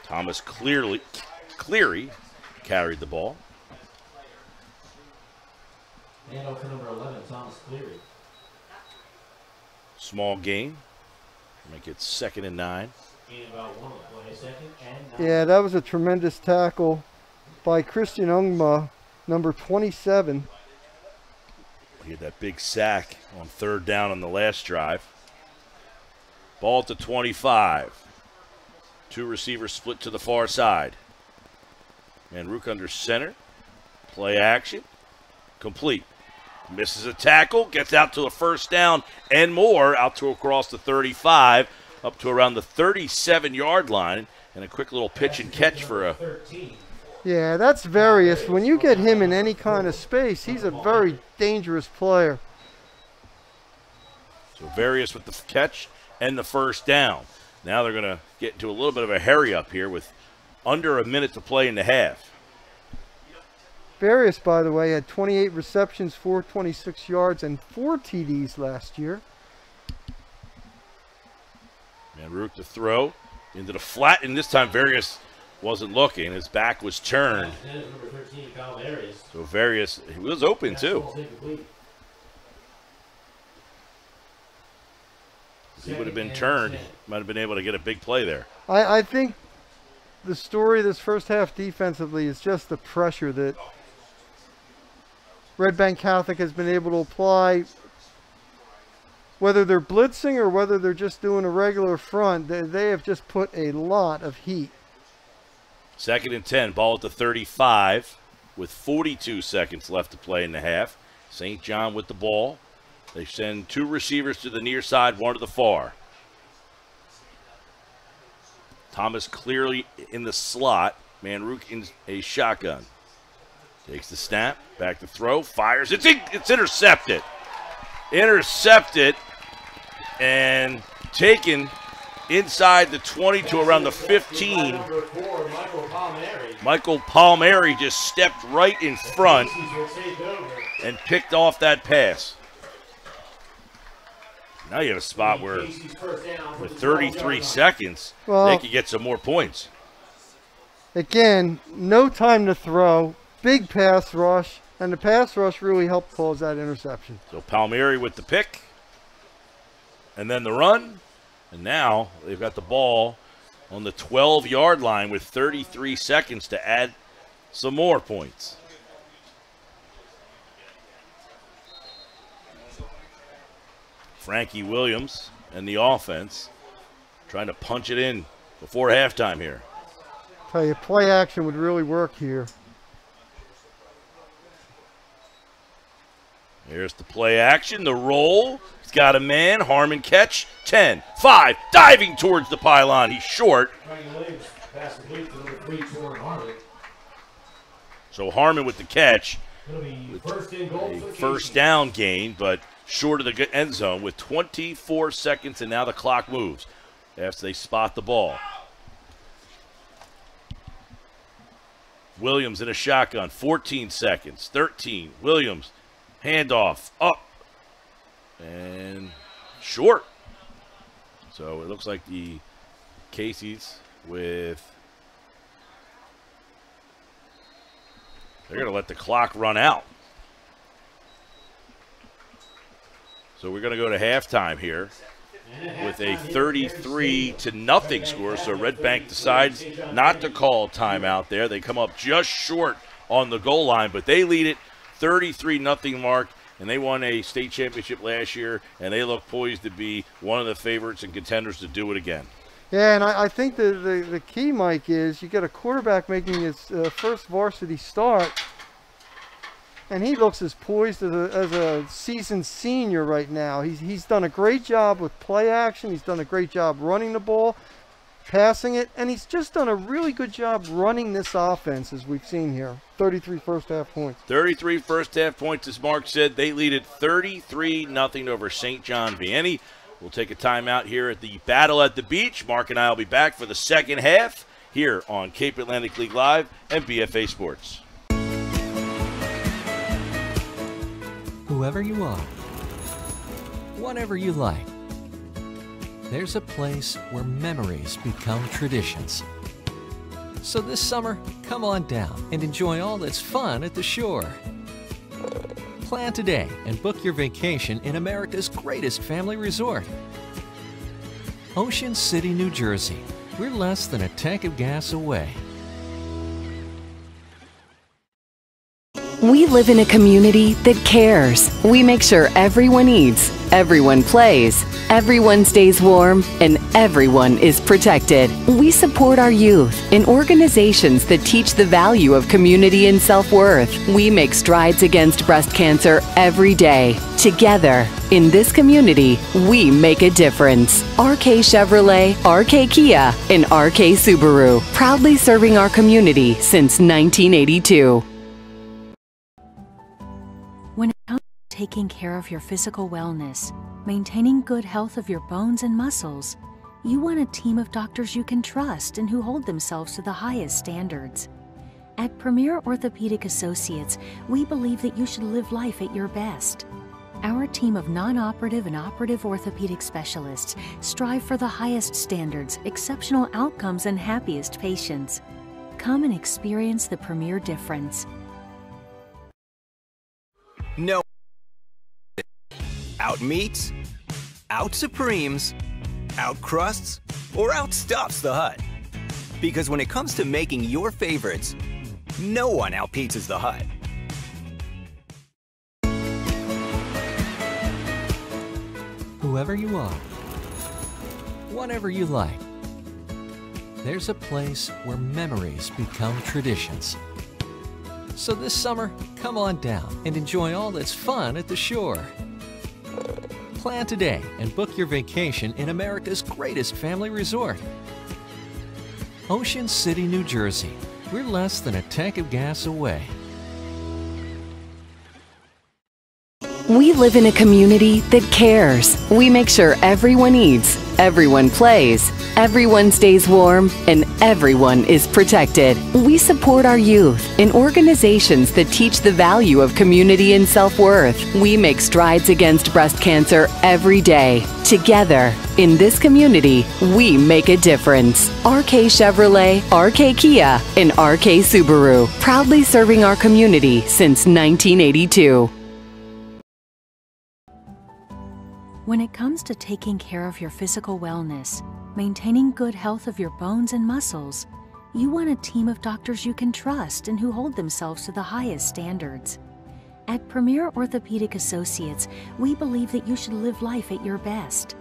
Thomas Cleary carried the ball. Handoff to number 11, Thomas Cleary. Small gain. Make it 2nd and 9. Gain about 1 on the play, 2nd and 9. Yeah, that was a tremendous tackle by Christian Ungma, number 27. He had that big sack on 3rd down on the last drive. Ball at the 25. 2 receivers split to the far side. And Rook under center. Play action. Complete. Misses a tackle. Gets out to a 1st down and more. Out to across the 35. Up to around the 37-yard line. And a quick little pitch and catch for a... 13. Yeah, that's Various. When you get him in any kind of space, he's a very dangerous player. So Various with the catch and the 1st down. Now they're going to get into a little bit of a hurry up here with under a minute to play in the half. Various, by the way, had 28 receptions, 426 yards, and 4 TDs last year. And Rook to throw into the flat, and this time Various wasn't looking. His back was turned. Number 13, Kyle Arias. So Various, he was open too. If he would have been turned, might have been able to get a big play there. I think the story of this first half defensively is just the pressure that Red Bank Catholic has been able to apply. Whether they're blitzing or whether they're just doing a regular front, they have just put a lot of heat. 2nd and 10, ball at the 35 with 42 seconds left to play in the half. St. John with the ball. They send 2 receivers to the near side, 1 to the far. Thomas clearly in the slot. Manruk in a shotgun. Takes the snap, back to throw, fires. It's intercepted. Intercepted and taken inside the 20 to around the 15. Michael Palmieri just stepped right in front and picked off that pass. Now you have a spot where with 33 seconds, they could get some more points. Again, no time to throw. Big pass rush, and the pass rush really helped cause that interception. So Palmieri with the pick, and then the run, and now they've got the ball on the 12-yard line with 33 seconds to add some more points. Frankie Williams and the offense trying to punch it in before halftime here. Tell you, play action would really work here. Here's the play action, the roll. He's got a man. Harmon catch. 10, 5, diving towards the pylon. He's short. So Harmon with the catch. A first down gain, but short of the end zone with 24 seconds, and now the clock moves after they spot the ball. Williams in a shotgun, 14 seconds, 13. Williams. Handoff up and short. So it looks like the Casey's they're going to let the clock run out. So we're going to go to halftime here with a 33-0 score. So Red Bank decides not to call timeout there. They come up just short on the goal line, but they lead it 33-0 mark, and they won a state championship last year, and they look poised to be one of the favorites and contenders to do it again. Yeah, and I think the key, Mike, is you get a quarterback making his first varsity start. and he looks as poised as a seasoned senior right now. He's done a great job with play action. He's done a great job running the ball, passing it, and he's just done a really good job running this offense, as we've seen here. 33 first half points. 33 first half points, as Mark said. They lead it 33-0 over St. John Vianney. We'll take a timeout here at the Battle at the Beach. Mark and I will be back for the second half here on Cape Atlantic League Live and BFA Sports. Whoever you are, whatever you like, there's a place where memories become traditions. So this summer, come on down and enjoy all that's fun at the shore. Plan today and book your vacation in America's greatest family resort. Ocean City, New Jersey. We're less than a tank of gas away. We live in a community that cares. We make sure everyone eats, everyone plays, everyone stays warm, and everyone is protected. We support our youth in organizations that teach the value of community and self-worth. We make strides against breast cancer every day. Together, in this community, we make a difference. RK Chevrolet, RK Kia, and RK Subaru, proudly serving our community since 1982. When it comes to taking care of your physical wellness, maintaining good health of your bones and muscles, you want a team of doctors you can trust and who hold themselves to the highest standards. At Premier Orthopedic Associates, we believe that you should live life at your best. Our team of non-operative and operative orthopedic specialists strive for the highest standards, exceptional outcomes, and happiest patients. Come and experience the Premier difference. No out meats, out supremes, out crusts, or outstuffs the Hut. Because when it comes to making your favorites, no one outpizzas the Hut. Whoever you are, whatever you like, there's a place where memories become traditions. So this summer, come on down and enjoy all that's fun at the shore. Plan today and book your vacation in America's greatest family resort. Ocean City, New Jersey. We're less than a tank of gas away. We live in a community that cares. We make sure everyone eats, everyone plays, everyone stays warm, and everyone is protected. We support our youth in organizations that teach the value of community and self-worth. We make strides against breast cancer every day. Together, in this community, we make a difference. RK Chevrolet, RK Kia, and RK Subaru, proudly serving our community since 1982. When it comes to taking care of your physical wellness, maintaining good health of your bones and muscles, you want a team of doctors you can trust and who hold themselves to the highest standards. At Premier Orthopedic Associates, we believe that you should live life at your best.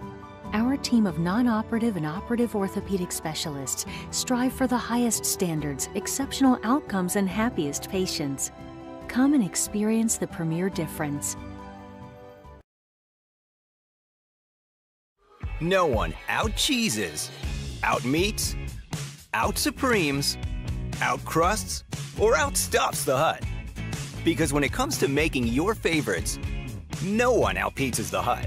Our team of non-operative and operative orthopedic specialists strive for the highest standards, exceptional outcomes, and happiest patients. Come and experience the Premier difference. No one out cheeses, out meats, out supremes, out crusts, or out stuffs the Hut. Because when it comes to making your favorites, no one outpizzas the Hut.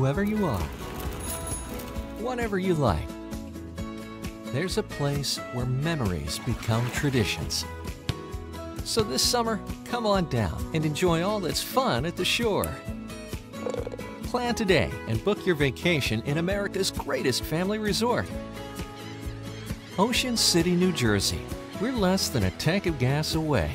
whoever you are. Whatever you like. There's a place where memories become traditions. So this summer, come on down and enjoy all that's fun at the shore. Plan today and book your vacation in America's greatest family resort. Ocean City, New Jersey. We're less than a tank of gas away.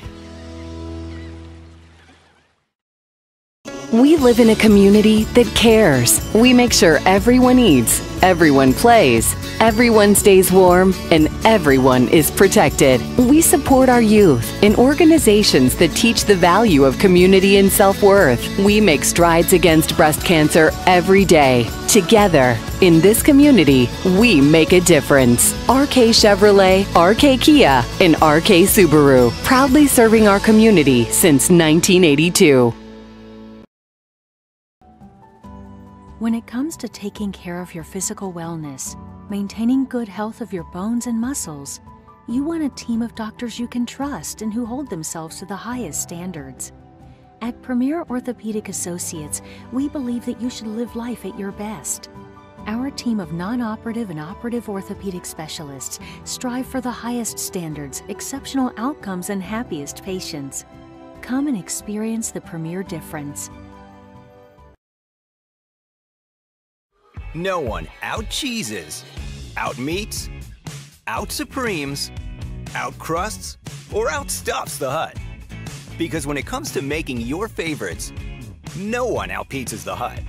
We live in a community that cares. We make sure everyone eats, everyone plays, everyone stays warm, and everyone is protected. We support our youth in organizations that teach the value of community and self-worth. We make strides against breast cancer every day. Together, in this community, we make a difference. RK Chevrolet, RK Kia, and RK Subaru, proudly serving our community since 1982. When it comes to taking care of your physical wellness, maintaining good health of your bones and muscles, you want a team of doctors you can trust and who hold themselves to the highest standards. At Premier Orthopedic Associates, we believe that you should live life at your best. Our team of non-operative and operative orthopedic specialists strive for the highest standards, exceptional outcomes, and happiest patients. Come and experience the Premier difference. No one out-cheeses, out-meats, out-supremes, out-crusts, or outstuffs the Hut. Because when it comes to making your favorites, no one out-pizzas the Hut.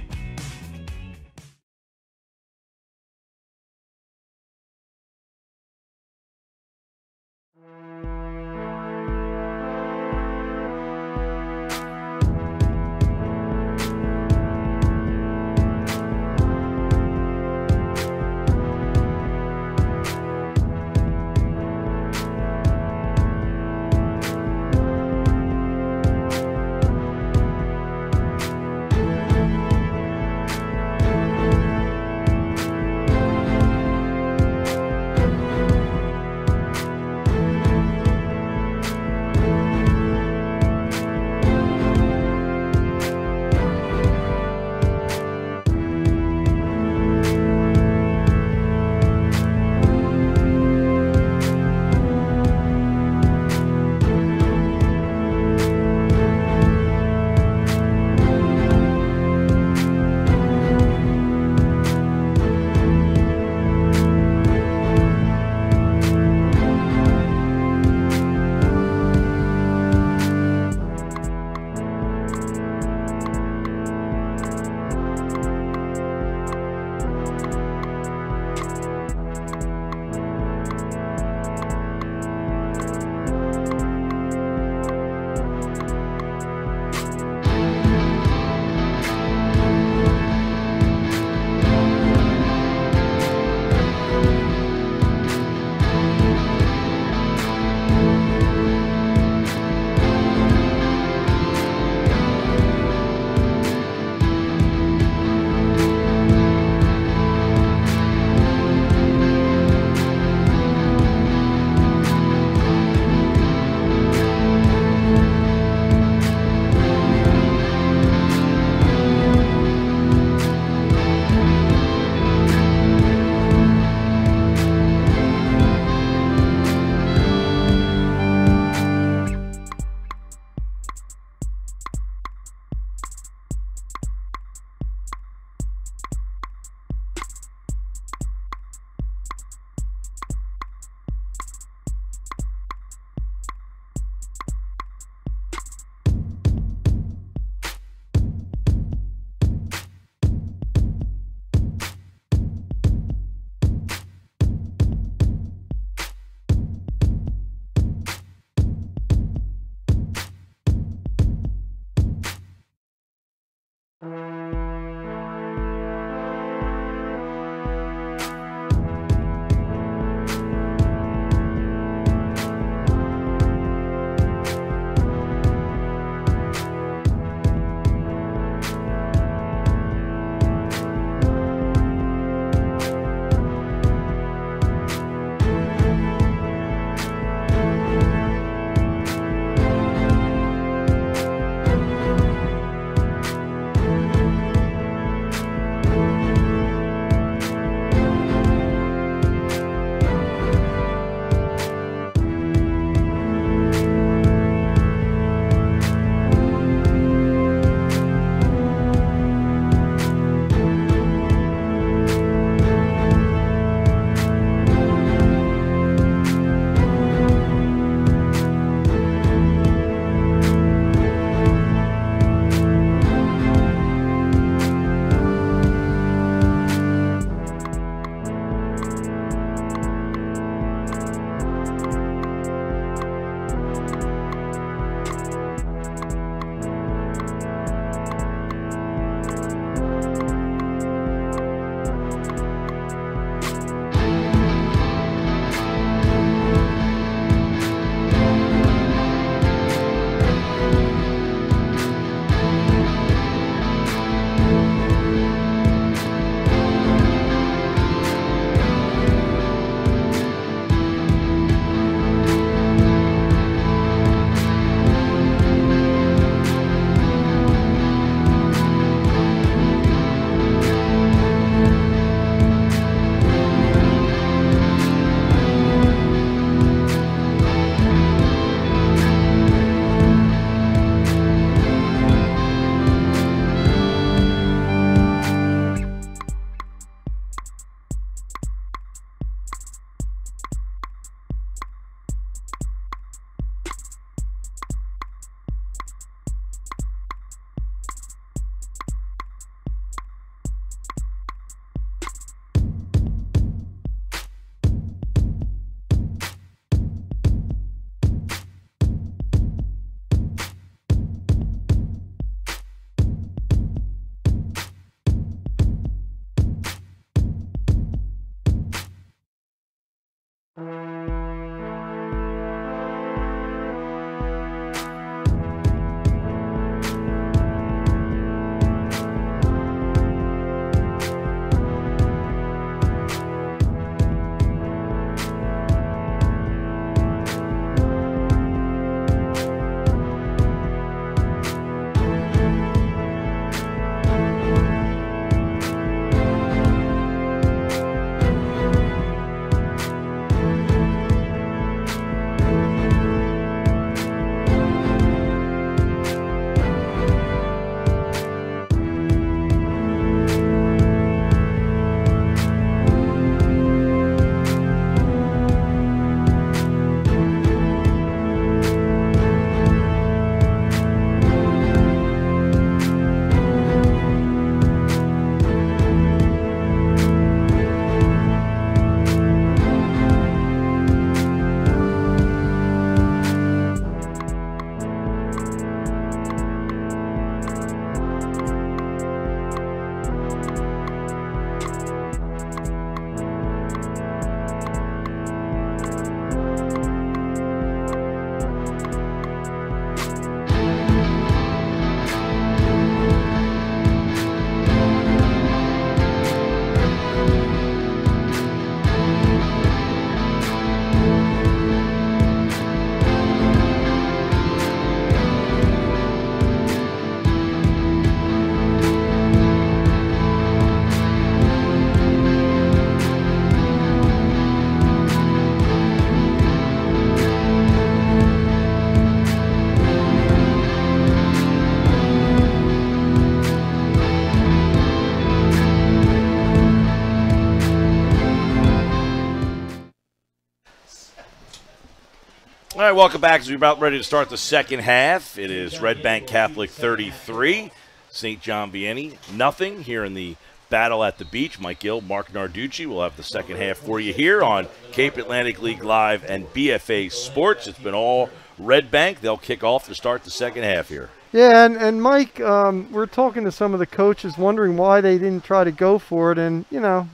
All right, welcome back as we're about ready to start the second half. It is Red Bank Catholic 33, St. John Vianney nothing here in the battle at the beach. Mike Gill, Mark Narducci will have the second half for you here on Cape Atlantic League Live and BFA Sports. It's been all Red Bank. They'll kick off to start the second half here. Yeah, and Mike, we're talking to some of the coaches wondering why they didn't try to go for it. And, you know,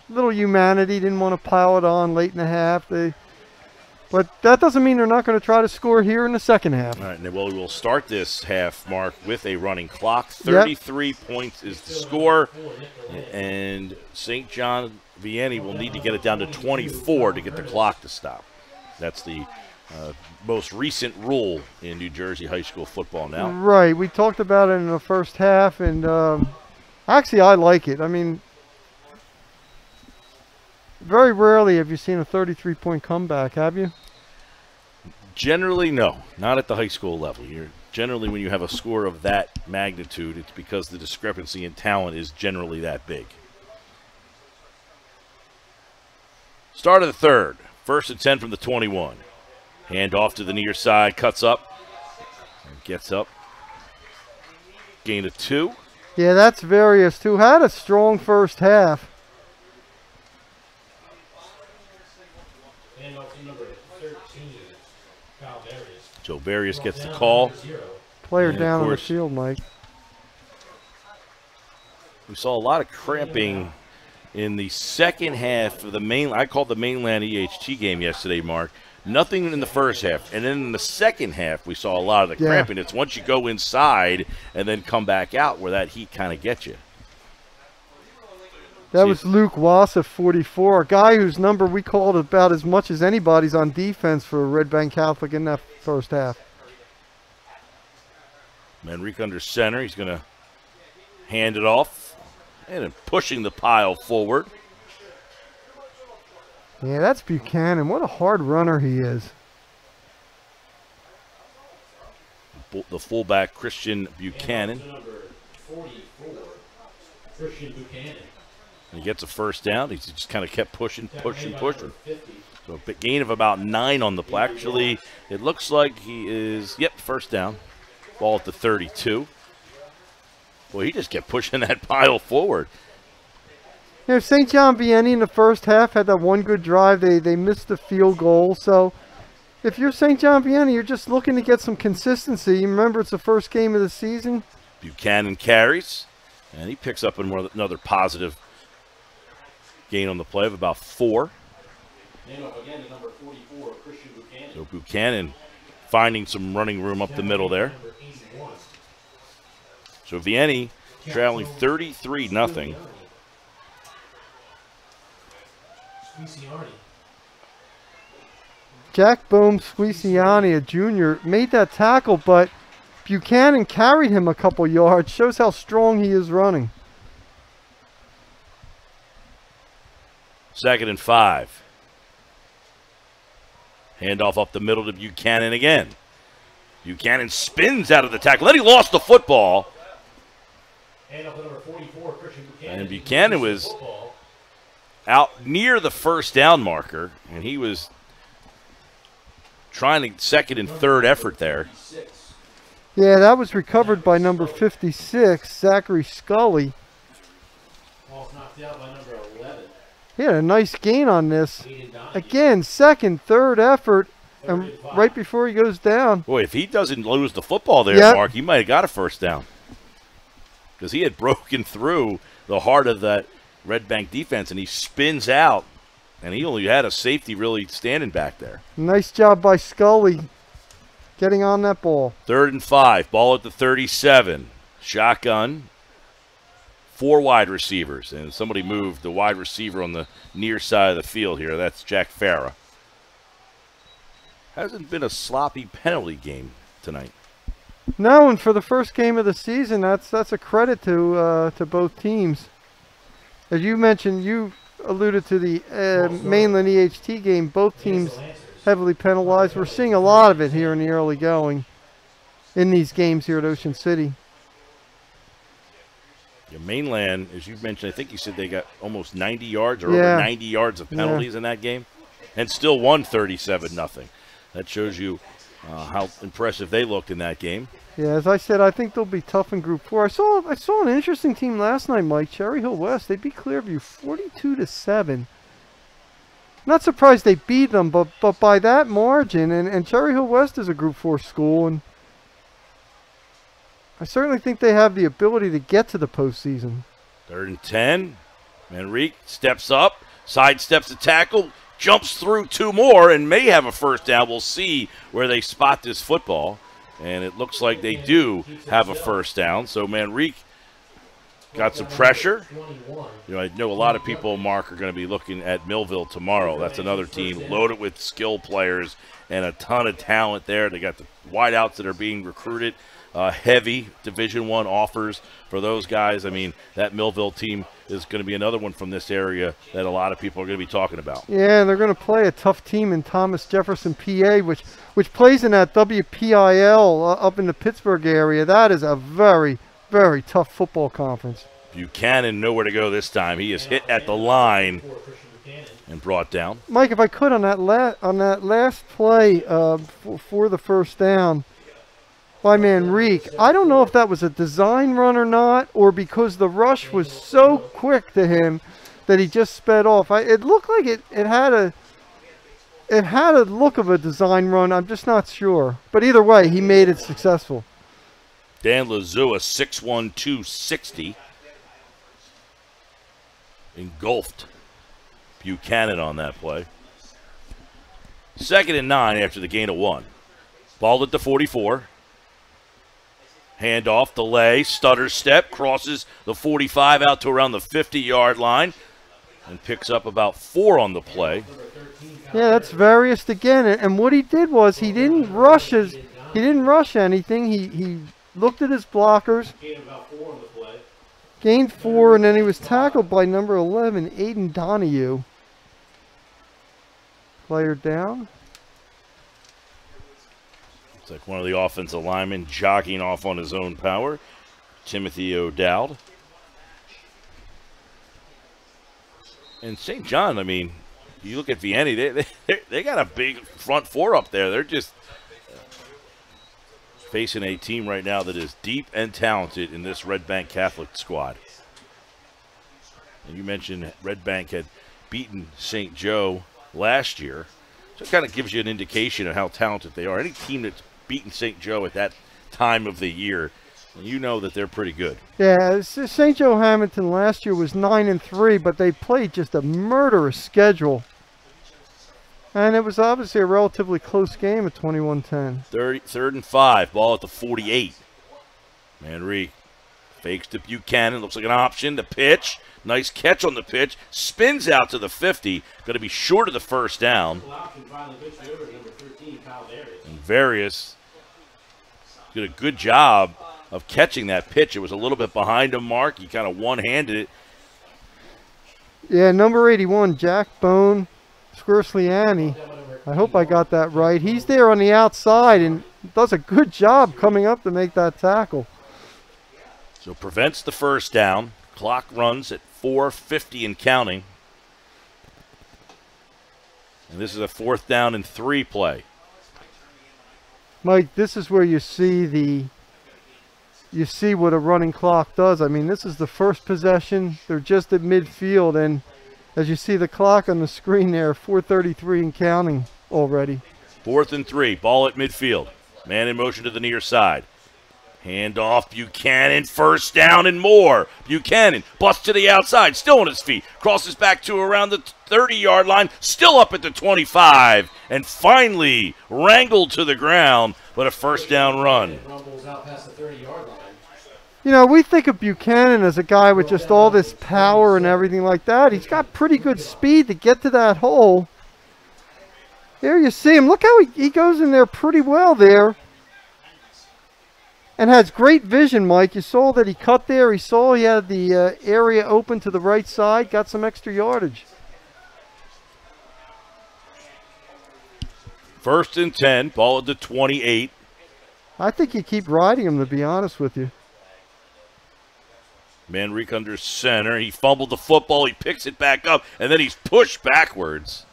little humanity, didn't want to pile it on late in the half. But that doesn't mean they're not going to try to score here in the second half. All right, well, we will start this half, Mark, with a running clock. 33 points is the score, and St. John Vianney will need to get it down to 24 to get the clock to stop. That's the most recent rule in New Jersey high school football now. Right. We talked about it in the first half, and actually I like it. I mean, very rarely have you seen a 33-point comeback, have you? Generally, no. Not at the high school level. Generally, when you have a score of that magnitude, it's because the discrepancy in talent is generally that big. Start of the third. 1st and 10 from the 21. Hand off to the near side, cuts up, and gets up. Gain of 2. Yeah, that's Various, who had a strong first half. So Various gets the call. Player down on the field, Mike. We saw a lot of cramping in the second half of the I called the mainland EHT game yesterday, Mark. Nothing in the first half. And then in the second half, we saw a lot of the cramping. It's once you go inside and then come back out where that heat kind of gets you. That was Luke Wassa, 44, a guy whose number we called about as much as anybody's on defense for Red Bank Catholic in that first half. Manrique under center. He's going to hand it off and then pushing the pile forward. Yeah, that's Buchanan. What a hard runner he is. The fullback, Christian Buchanan. Number 44, Christian Buchanan. He gets a first down. He's just kind of kept pushing. So a gain of about 9 on the play. Actually, it looks like he is, first down. Ball at the 32. Boy, he just kept pushing that pile forward. Yeah, St. John Vianney in the first half had that one good drive. They missed the field goal. So if you're St. John Vianney, you're just looking to get some consistency. Remember, it's the first game of the season. Buchanan carries, and he picks up another positive gain on the play of about 4. Again, the number 44, Christian Buchanan. So Buchanan finding some running room up the middle there. So Vianney trailing 33-0. Jack Bohm Squisiani, a junior, made that tackle, but Buchanan carried him a couple yards. Shows how strong he is running. 2nd and 5. Handoff up the middle to Buchanan again. Buchanan spins out of the tackle. Then he lost the football. And Buchanan was out near the first down marker, and he was trying to second and third effort there. Yeah, that was recovered by number 56, Zachary Scully. Ball's knocked out by number 11. He had a nice gain on this. Again, second, third effort, and right before he goes down. Boy, if he doesn't lose the football there, Mark, he might have got a first down. Because he had broken through the heart of that Red Bank defense, and he spins out, and he only had a safety really standing back there. Nice job by Scully getting on that ball. 3rd and 5, ball at the 37. Shotgun. 4 wide receivers, and somebody moved the wide receiver on the near side of the field here. That's Jack Farah. Hasn't been a sloppy penalty game tonight. No, and for the first game of the season, that's a credit to both teams. As you mentioned, you alluded to the mainland EHT game. Both teams heavily penalized. We're seeing a lot of it here in the early going in these games here at Ocean City. Yeah, mainland, as you mentioned, I think you said they got almost 90 yards or over 90 yards of penalties in that game, and still won 37-0. that shows you how impressive they looked in that game. Yeah, as I said, I think they'll be tough in Group 4. I saw an interesting team last night, Mike. Cherry Hill West. They beat Clearview 42-7. Not surprised they beat them, but by that margin. And Cherry Hill West is a Group 4 school, and I certainly think they have the ability to get to the postseason. 3rd and 10. Manrique steps up, sidesteps the tackle, jumps through 2 more, and may have a first down. We'll see where they spot this football. And it looks like they do have a first down. So Manrique got some pressure. You know, I know a lot of people, Mark, are going to be looking at Millville tomorrow. That's another team loaded with skill players and a ton of talent there. They got the wideouts that are being recruited. Heavy Division I offers for those guys. I mean, that Millville team is going to be another one from this area that a lot of people are going to be talking about. Yeah, and they're going to play a tough team in Thomas Jefferson, PA, which plays in that WPIL up in the Pittsburgh area. That is a very, very tough football conference. Buchanan nowhere to go this time. He is hit at the line and brought down. Mike, if I could, on that last play for the first down by Manrique, I don't know if that was a design run or not, or because the rush was so quick to him that he just sped off. It looked like it had a look of a design run. I'm just not sure. But either way, he made it successful. Dan Lazua, 6'1", 260. Engulfed Buchanan on that play. 2nd and 9 after the gain of 1. Ball at the 44. Handoff, delay, stutter step, crosses the 45 out to around the 50-yard line and picks up about 4 on the play. Yeah, that's Various again. And what he did was he didn't rush anything. He looked at his blockers, gained 4, and then he was tackled by number 11, Aiden Donahue. Player down. It's like one of the offensive linemen jogging off on his own power. Timothy O'Dowd. And St. John, I mean, you look at Vianney, they got a big front 4 up there. They're just facing a team right now that is deep and talented in this Red Bank Catholic squad. And you mentioned Red Bank had beaten St. Joe last year. So it kind of gives you an indication of how talented they are. Any team that's beaten St. Joe at that time of the year, you know that they're pretty good. Yeah, St. Joe Hamilton last year was 9-3, but they played just a murderous schedule. And it was obviously a relatively close game at 21-10. 3rd and 5, ball at the 48. Manrique fakes to Buchanan, looks like an option. The pitch, nice catch on the pitch, spins out to the 50, going to be short of the first down. And Various did a good job of catching that pitch. It was a little bit behind him, Mark. He kind of one-handed it. Yeah, number 81, Jack Bone Squirsley. I hope I got that right. He's there on the outside and does a good job coming up to make that tackle. So prevents the first down. Clock runs at 4:50 and counting. And this is a 4th down and 3 play. Mike, this is where you see what a running clock does. I mean, this is the first possession. They're just at midfield, and as you see the clock on the screen there, 4:33 and counting already. 4th and 3, ball at midfield. Man in motion to the near side. Hand off, Buchanan, first down and more. Buchanan busts to the outside, still on his feet. Crosses back to around the 30-yard line, still up at the 25. And finally wrangled to the ground, but a first down run. You know, we think of Buchanan as a guy with just all this power and everything like that. He's got pretty good speed to get to that hole. There you see him. Look how he goes in there pretty well there. And has great vision, Mike. You saw that he cut there. He saw he had the area open to the right side. Got some extra yardage. 1st and 10. Ball at the 28. I think you keep riding him, to be honest with you. Manrique under center. He fumbled the football. He picks it back up, and then he's pushed backwards.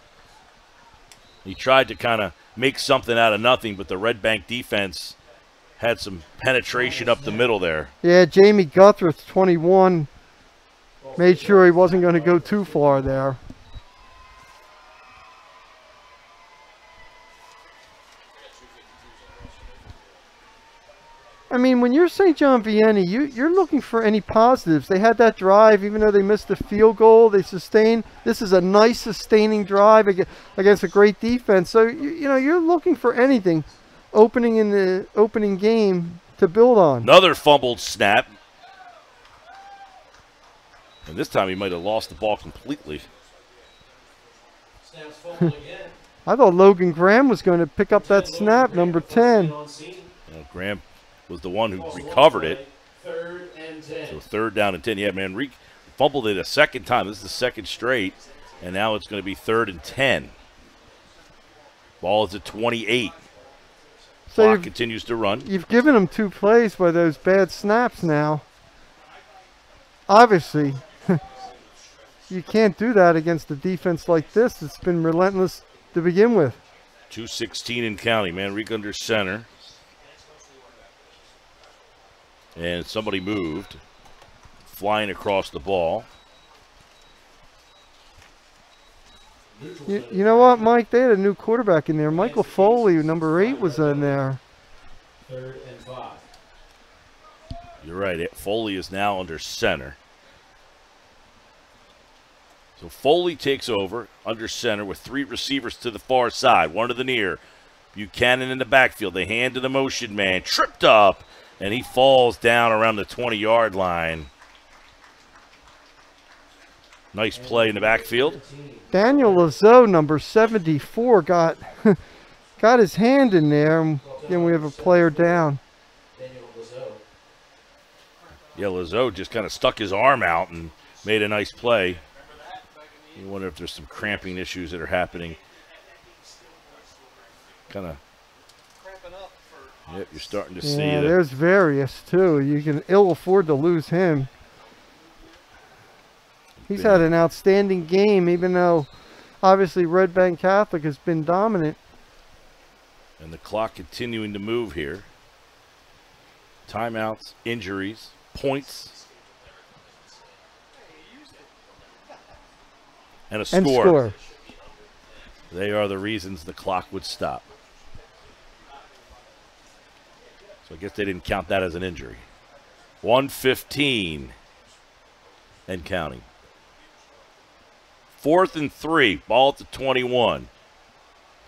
He tried to kind of make something out of nothing, but the Red Bank defense had some penetration up the middle there. Yeah, Jamie Guthrie's 21. Made sure he wasn't going to go too far there. I mean, when you're St. John Vianney, you're looking for any positives. They had that drive, even though they missed the field goal, they sustained. This is a nice sustaining drive against a great defense. So, you know, you're looking for anything opening in the opening game to build on. Another fumbled snap. And this time he might have lost the ball completely. I thought Logan Graham was going to pick up that snap, number 10. Well, Graham was the one who recovered it. So 3rd down and 10. Yeah, man, fumbled it a second time. This is the second straight. And now it's going to be 3rd and 10. Ball is at 28. So Clock continues to run. You've given them 2 plays by those bad snaps now. Obviously, you can't do that against a defense like this. It's been relentless to begin with. 2:16 in counting. Manrique under center. And somebody moved. Flying across the ball. You know what, Mike? They had a new quarterback in there. Michael Foley, number 8, was in there. 3rd and 5. You're right. Foley is now under center. So Foley takes over under center with 3 receivers to the far side, 1 to the near. Buchanan in the backfield. They hand to the motion man. Tripped up, and he falls down around the 20-yard line. Nice play in the backfield. Daniel Lazo, number 74, got his hand in there, and then we have a player down. Yeah, Lazo just kind of stuck his arm out and made a nice play. You wonder if there's some cramping issues that are happening. Kind of. Yep, you're starting to see Yeah, that. there's various, too. You can ill afford to lose him. He's had an outstanding game, even though obviously Red Bank Catholic has been dominant. And the clock continuing to move here. Timeouts, injuries, points, and a score. They are the reasons the clock would stop. So I guess they didn't count that as an injury. 1:15 and counting. 4th and 3, ball at the 21.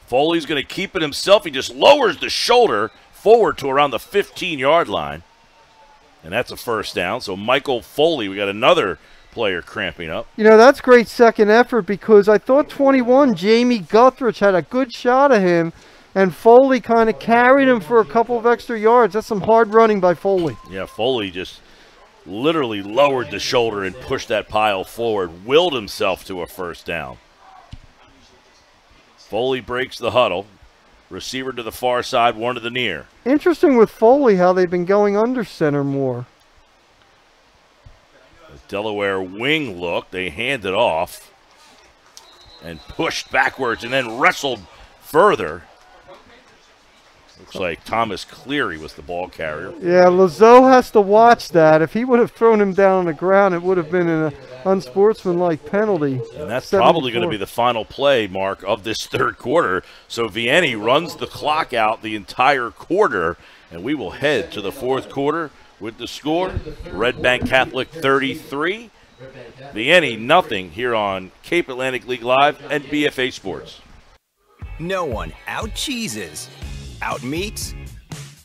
Foley's going to keep it himself. He just lowers the shoulder forward to around the 15-yard line. And that's a first down. So Michael Foley, we got another player cramping up. You know, that's great second effort because I thought 21, Jamie Guthrie had a good shot of him, and Foley kind of carried him for a couple of extra yards. That's some hard running by Foley. Yeah, Foley just literally lowered the shoulder and pushed that pile forward, willed himself to a first down. Foley breaks the huddle. Receiver to the far side, 1 to the near. Interesting with Foley how they've been going under center more. The Delaware wing look, they hand it off and pushed backwards and then wrestled further. Looks like Thomas Cleary was the ball carrier. Yeah, Lazo has to watch that. If he would have thrown him down on the ground, it would have been an unsportsmanlike penalty. And that's probably going to be the final play, Mark, of this 3rd quarter. So Vianney runs the clock out the entire quarter, and we will head to the 4th quarter with the score. Red Bank Catholic 33, Vianney nothing here on Cape Atlantic League Live and BFA Sports. No one out-cheeses, out-meats,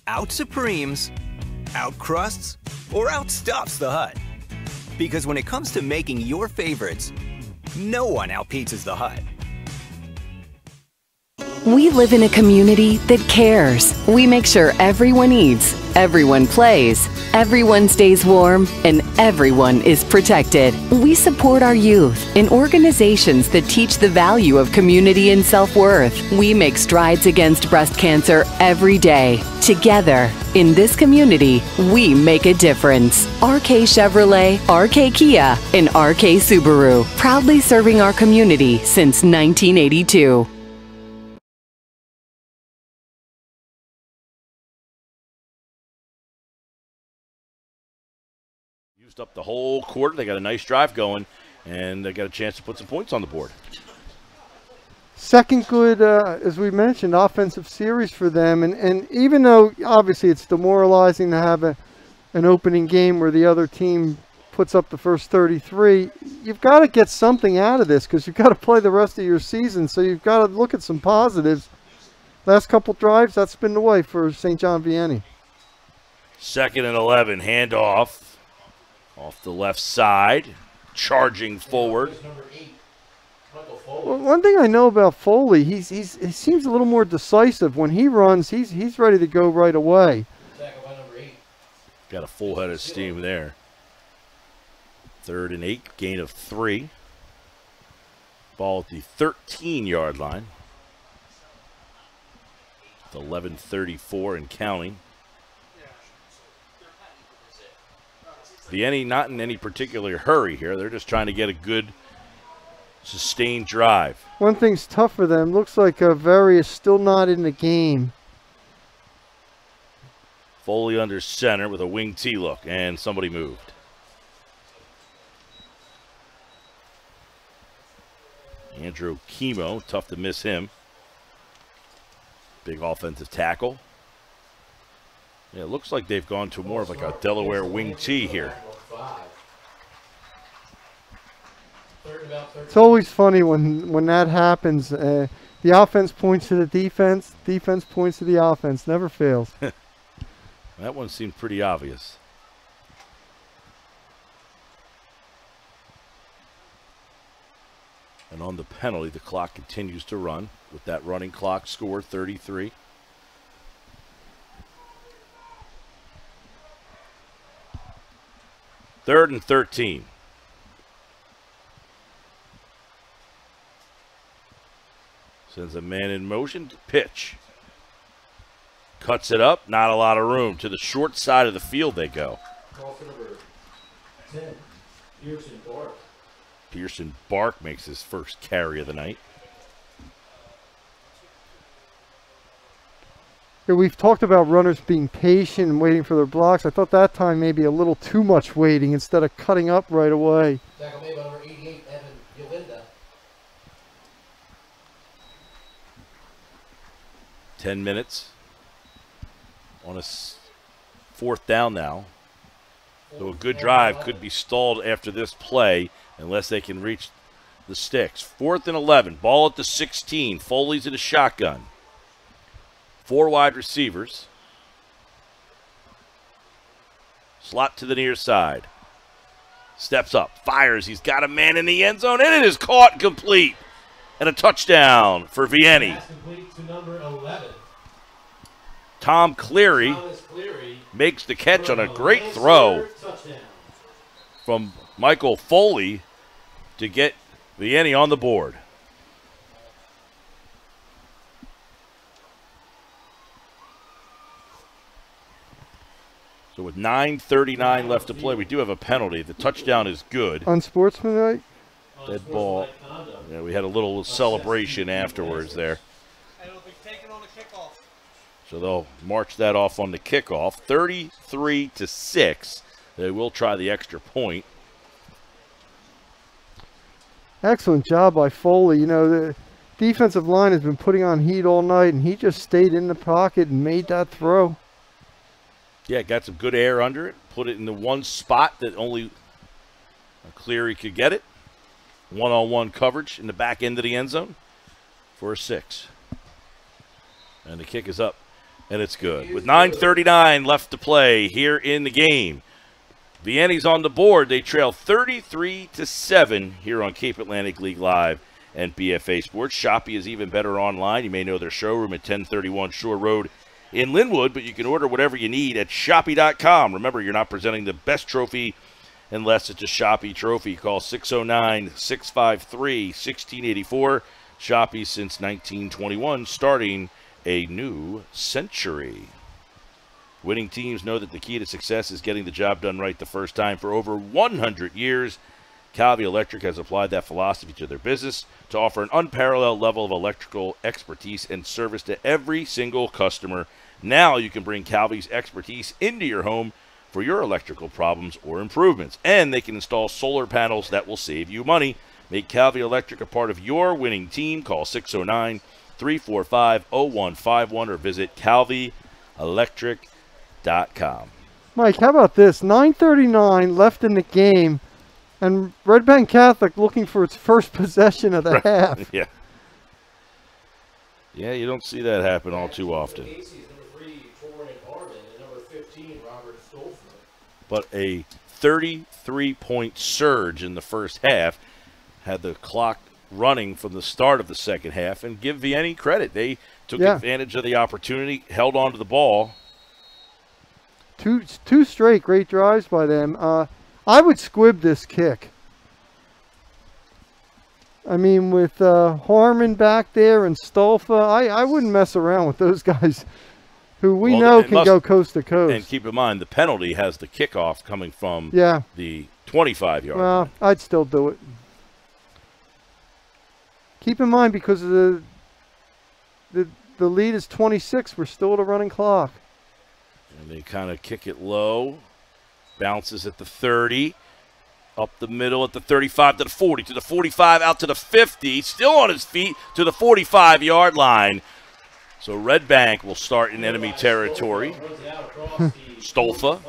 out-supremes, out-crusts, or outstuffs the Hut. Because when it comes to making your favorites, no one out-pizzas the Hut. We live in a community that cares. We make sure everyone eats, everyone plays, everyone stays warm, and everyone is protected. We support our youth in organizations that teach the value of community and self-worth. We make strides against breast cancer every day. Together, in this community, we make a difference. RK Chevrolet, RK Kia, and RK Subaru, proudly serving our community since 1982. used up the whole quarter. They got a nice drive going, and they got a chance to put some points on the board. Second good, as we mentioned, offensive series for them. And even though, obviously, it's demoralizing to have an opening game where the other team puts up the first 33, you've got to get something out of this because you've got to play the rest of your season. So you've got to look at some positives. Last couple drives, that's been the way for St. John Vianney. 2nd and 11, handoff off the left side, charging forward. Well, one thing I know about Foley, he seems a little more decisive. When he runs, he's ready to go right away. Got a full head of steam there. 3rd and 8, gain of 3. Ball at the 13-yard line. With 11:34 and counting. Vianney not in any particular hurry here. They're just trying to get a good, sustained drive. One thing's tough for them. Looks like Very is still not in the game. Foley under center with a wing T look, and somebody moved. Andrew Chemo, tough to miss him. Big offensive tackle. Yeah, it looks like they've gone to more of like a Delaware wing T here. It's always funny when that happens. The offense points to the defense. Defense points to the offense. Never fails. That one seemed pretty obvious. And on the penalty, the clock continues to run with that running clock score, 33. Third and 13. Sends a man in motion, pitch. Cuts it up, not a lot of room. To the short side of the field they go. Call for number 10, Pearson Bark. Pearson Bark makes his first carry of the night. Yeah, we've talked about runners being patient and waiting for their blocks. I thought that time maybe a little too much waiting instead of cutting up right away. Tackle made by number 88, Evan Yolinda. 10 minutes on a 4th down now. So a good drive could be stalled after this play unless they can reach the sticks. 4th and 11, ball at the 16. Foley's in a shotgun. 4 wide receivers. Slot to the near side. Steps up, fires. He's got a man in the end zone, and it is caught complete. And a touchdown for Vianney. Pass complete to number 11. Tom Cleary makes the catch on a great throw from Michael Foley to get Vianney on the board. So with 9:39 left to play, we do have a penalty. The touchdown is good. Unsportsmanlike? Dead ball. Yeah, we had a little celebration afterwards there. And it'll be taken on the kickoff. So they'll march that off on the kickoff. 33-6. They will try the extra point. Excellent job by Foley. You know, the defensive line has been putting on heat all night, and he just stayed in the pocket and made that throw. Yeah, got some good air under it. Put it in the one spot that only Cleary could get it. One-on-one coverage in the back end of the end zone for a 6. And the kick is up, and it's good. With 9:39 left to play here in the game, Vianney's on the board. They trail 33-7 here on Cape Atlantic League Live and BFA Sports. Shopee is even better online. You may know their showroom at 1031 Shore Road in Linwood, but you can order whatever you need at Shopee.com. Remember, you're not presenting the best trophy unless it's a Shopee trophy. Call 609-653-1684. Shopee since 1921, starting a new century. Winning teams know that the key to success is getting the job done right the first time. For over 100 years, Calvi Electric has applied that philosophy to their business to offer an unparalleled level of electrical expertise and service to every single customer. Now you can bring Calvi's expertise into your home for your electrical problems or improvements. And they can install solar panels that will save you money. Make Calvi Electric a part of your winning team. Call 609-345-0151 or visit calvielectric.com. Mike, how about this? 9:39 left in the game, and Red Bank Catholic looking for its first possession of the half. Yeah. Yeah, you don't see that happen all too often. But a 33-point surge in the first half had the clock running from the start of the second half. And give Vianney credit. They took advantage of the opportunity, held on to the ball. Two straight great drives by them. I would squib this kick. I mean, with Harmon back there and Stolfa, I wouldn't mess around with those guys who we know can go coast to coast. And keep in mind, the penalty has the kickoff coming from the 25-yard line. Well, I'd still do it. Keep in mind, because of the lead is 26, we're still at a running clock. And they kind of kick it low. Bounces at the 30. Up the middle at the 35 to the 40, to the 45, out to the 50. Still on his feet to the 45-yard line. So Red Bank will start in enemy territory. Stolfa.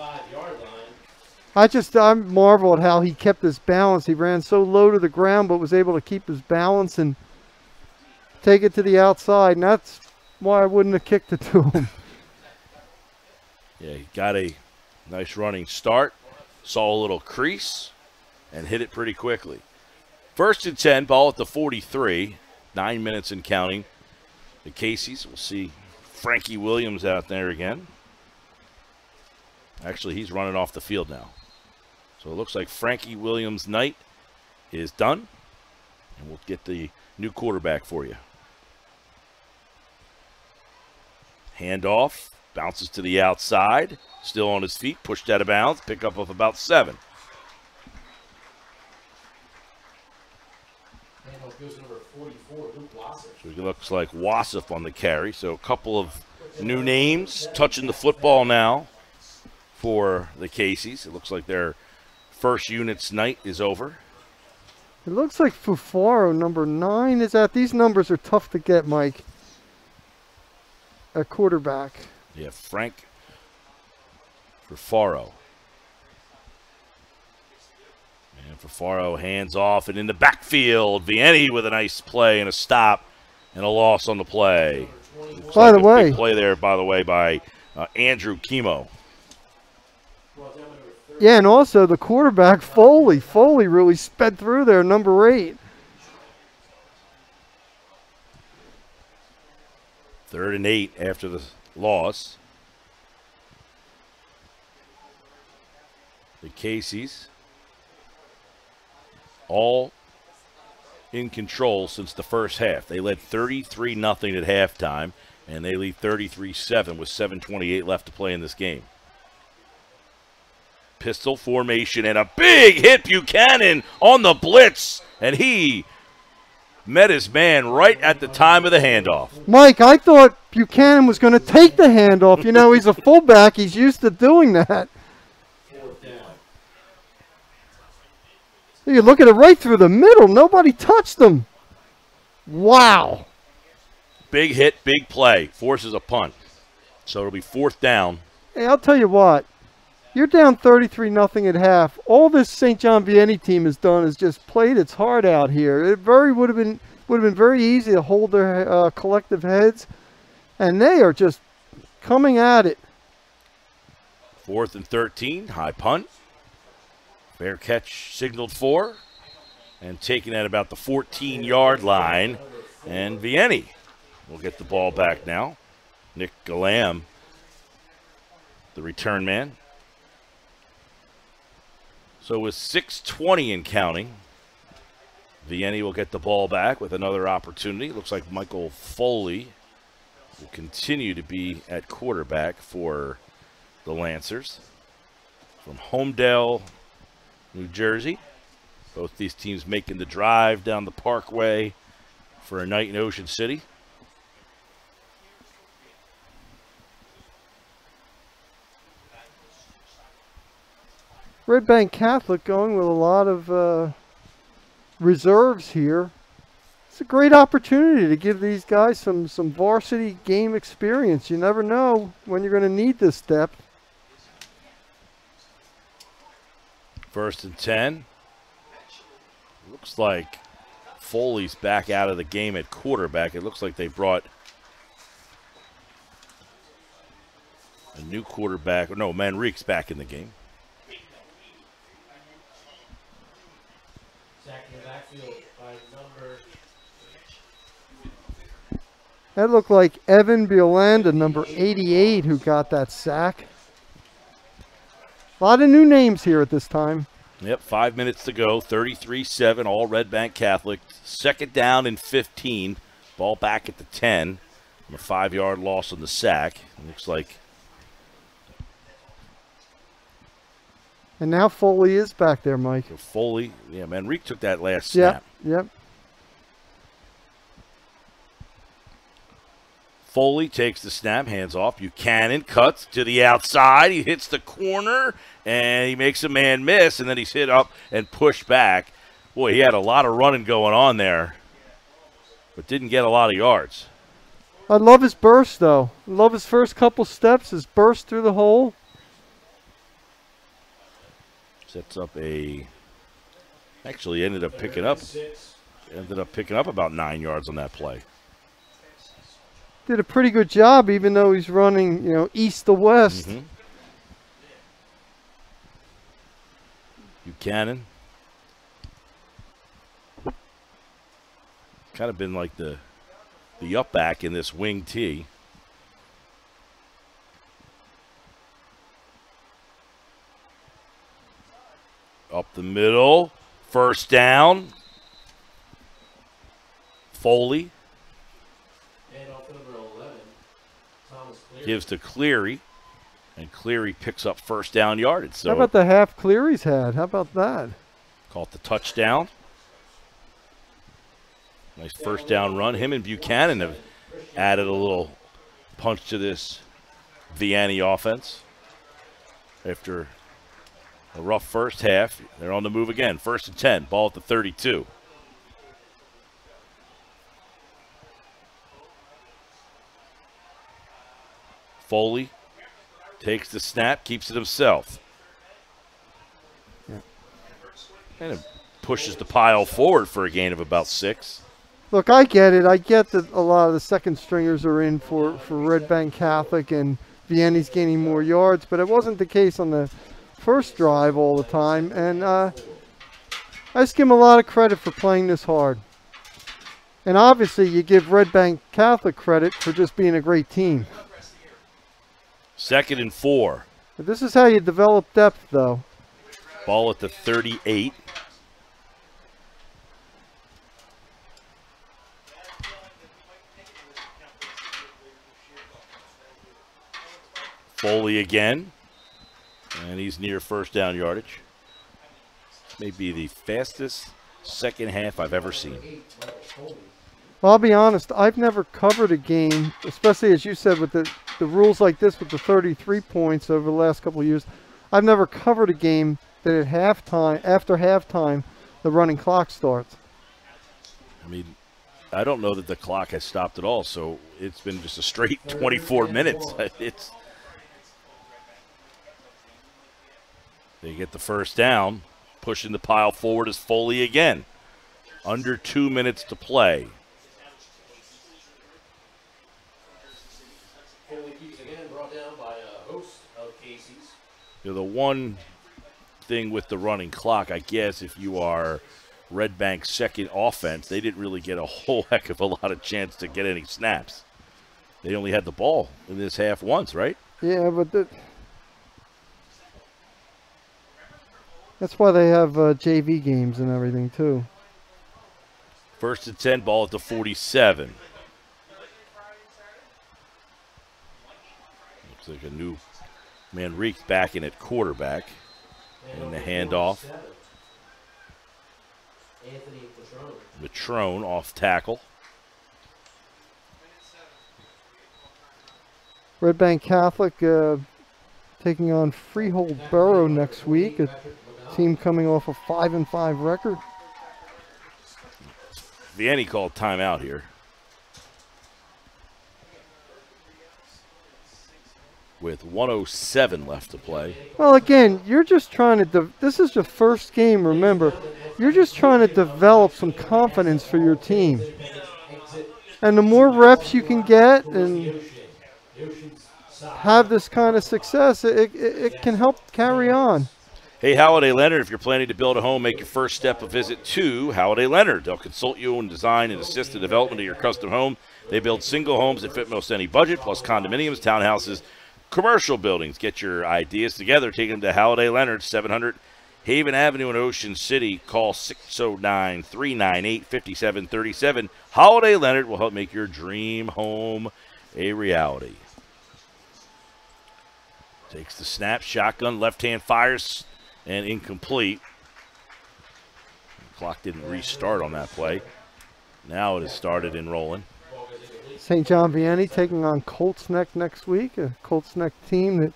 I marvel at how he kept his balance. He ran so low to the ground, but was able to keep his balance and take it to the outside. And that's why I wouldn't have kicked it to him. Yeah, he got a nice running start. Saw a little crease and hit it pretty quickly. 1st and 10, ball at the 43. 9 minutes and counting. The Casey's, we'll see Frankie Williams out there again. Actually, he's running off the field now. So it looks like Frankie Williams' night is done. And we'll get the new quarterback for you. Handoff, bounces to the outside. Still on his feet, pushed out of bounds. Pickup of about 7. So it looks like Wassef on the carry. So a couple of new names touching the football now for the Casey's. It looks like their first unit's night is over. It looks like Fufaro, number 9, is out. These numbers are tough to get, Mike. A quarterback. Yeah, Frank Fufaro. And Fufaro hands off and in the backfield. Vianney with a nice play and a stop and a loss on the play. By the way. Big play there, by the way, by Andrew Kimo. Yeah, and also the quarterback, Foley. Foley really sped through there, number 8. 3rd and 8 after the loss. The Casey's all in control since the first half. They led 33-0 at halftime, and they lead 33-7 with 7:28 left to play in this game. Pistol formation and a big hit. Buchanan on the blitz, and he met his man right at the time of the handoff. Mike, I thought Buchanan was going to take the handoff. You know, he's a fullback. He's used to doing that. You look at it right through the middle. Nobody touched him. Wow. Big hit, big play. Forces a punt. So it'll be 4th down. Hey, I'll tell you what. You're down 33-0 at half. All this St. John Vianney team has done is just played its heart out here. It would have been very easy to hold their collective heads, and they are just coming at it. 4th and 13, high punt. Fair catch signaled for, and taken at about the 14-yard line. And Vianney will get the ball back now. Nick Galam, the return man. So with 6:20 and counting, Vianney will get the ball back with another opportunity. Looks like Michael Foley will continue to be at quarterback for the Lancers. From Homedale, New Jersey. Both these teams making the drive down the Parkway for a night in Ocean City. Red Bank Catholic going with a lot of reserves here. It's a great opportunity to give these guys some varsity game experience. You never know when you're going to need this depth. 1st and 10. Looks like Foley's back out of the game at quarterback. It looks like they brought a new quarterback. No, Manrique's back in the game. Sack in the backfield by number. That looked like Evan Biolanda, number 88, who got that sack. A lot of new names here at this time. Yep, 5 minutes to go, 33-7, all Red Bank Catholic. 2nd down and 15. Ball back at the 10. A 5-yard loss on the sack. It looks like. And now Foley is back there, Mike. So Foley, yeah, Manrique took that last snap. Yep. Foley takes the snap, hands off. Buchanan cuts to the outside. He hits the corner, and he makes a man miss, and then he's hit up and pushed back. Boy, he had a lot of running going on there, but didn't get a lot of yards. I love his burst, though. I love his first couple steps, his burst through the hole. Sets up a – actually ended up picking up about 9 yards on that play. Did a pretty good job, even though he's running, east to west. Mm-hmm. Buchanan. Kind of been like the up back in this wing tee. Up the middle. 1st down. Foley. Gives to Cleary, and Cleary picks up 1st down yardage. So how about the half Cleary's had? How about that? Caught the touchdown. Nice 1st down run. Him and Buchanan have added a little punch to this VIANNEY offense. After a rough first half, they're on the move again. 1st and 10, ball at the 32. Foley takes the snap, keeps it himself. Yeah. And it pushes the pile forward for a gain of about 6. Look, I get it. I get that a lot of the second stringers are in for Red Bank Catholic and VIANNEY's gaining more yards, but it wasn't the case on the first drive all the time. And I just give him a lot of credit for playing this hard. And obviously you give Red Bank Catholic credit for just being a great team. 2nd and 4. But this is how you develop depth, though. Ball at the 38. Foley again. And he's near 1st down yardage. This may be the fastest second half I've ever seen. Well, I'll be honest, I've never covered a game, especially as you said with the rules like this with the 33 points over the last couple of years. I've never covered a game that at halftime, after halftime, the running clock starts. I mean, I don't know that the clock has stopped at all, so it's been just a straight 24 minutes. They get the 1st down, pushing the pile forward is Foley again. Under 2 minutes to play. The one thing with the running clock, I guess, if you are Red Bank's second offense, they didn't really get a whole heck of a lot of chance to get any snaps. They only had the ball in this half once, right? Yeah, but that's why they have JV games and everything, too. 1st and 10, ball at the 47. Looks like a new Manrique back in at quarterback. And the handoff. Matrone off tackle. Red Bank Catholic taking on Freehold Borough next week. Team coming off a 5-5 record. Vianney called timeout here. With 1:07 left to play. Well, again, you're just trying to, this is your first game, remember. You're just trying to develop some confidence for your team. And the more reps you can get and have this kind of success, it can help carry on. Hey, Holiday Leonard, if you're planning to build a home, make your first step a visit to Holiday Leonard. They'll consult you and design and assist the development of your custom home. They build single homes that fit most any budget, plus condominiums, townhouses, commercial buildings. Get your ideas together. Take them to Holiday Leonard, 700 Haven Avenue in Ocean City. Call 609-398-5737. Holiday Leonard will help make your dream home a reality. Takes the snap, shotgun, left hand fires, and incomplete. The clock didn't restart on that play. Now it has started and rolling. St. John Vianney taking on Colts Neck next week, a Colts Neck team that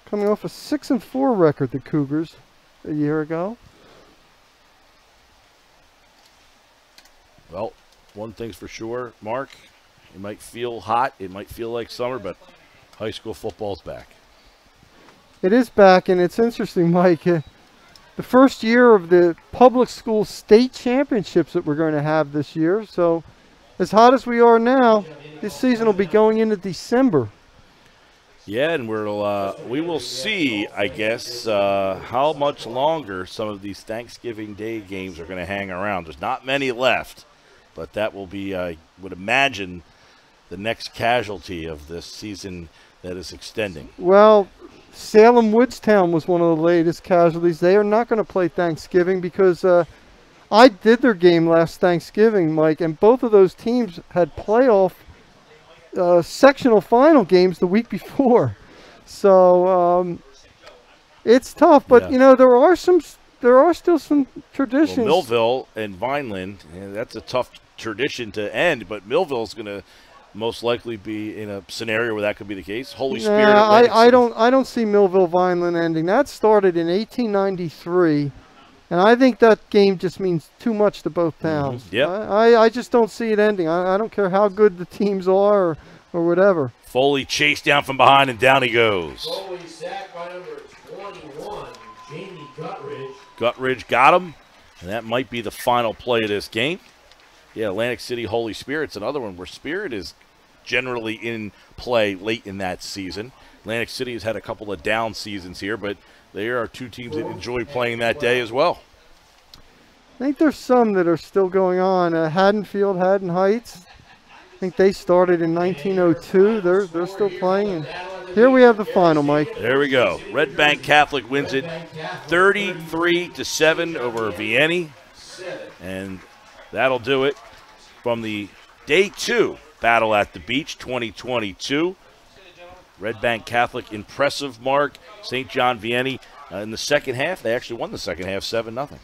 coming off a 6-4 record, the Cougars, a year ago. Well, one thing's for sure, Mark, it might feel hot, it might feel like summer, but high school football's back. It is back, and it's interesting, Mike. The first year of the public school state championships that we're going to have this year, so as hot as we are now, this season will be going into December. Yeah, and we will see, I guess, how much longer some of these Thanksgiving Day games are going to hang around. There's not many left, but that will be, I would imagine, the next casualty of this season that is extending. Well, Salem Woodstown was one of the latest casualties. They are not going to play Thanksgiving because I did their game last Thanksgiving, Mike, and both of those teams had playoff sectional final games the week before. So it's tough, but you know there are still some traditions. Well, Millville and Vineland, that's a tough tradition to end, but Millville's going to most likely be in a scenario where that could be the case. Holy Spirit. I don't see Millville Vineland ending. That started in 1893. And I think that game just means too much to both towns. Yep. I just don't see it ending. I don't care how good the teams are or whatever. Foley chased down from behind, and down he goes. Foley sacked by number 21, Jamie Guttridge. Guttridge got him, and that might be the final play of this game. Yeah, Atlantic City Holy Spirit's another one where Spirit is generally in play late in that season. Atlantic City has had a couple of down seasons here, but there are two teams that enjoy playing that day as well. I think there's some that are still going on. Haddonfield, Haddon Heights. I think they started in 1902. They're still playing. And here we have the final, Mike. There we go. Red Bank Catholic wins it 33-7 over Vianney. And that'll do it from the Day 2 Battle at the Beach 2022. Red Bank Catholic, impressive mark. St. John Vianney in the second half. They actually won the second half 7-0.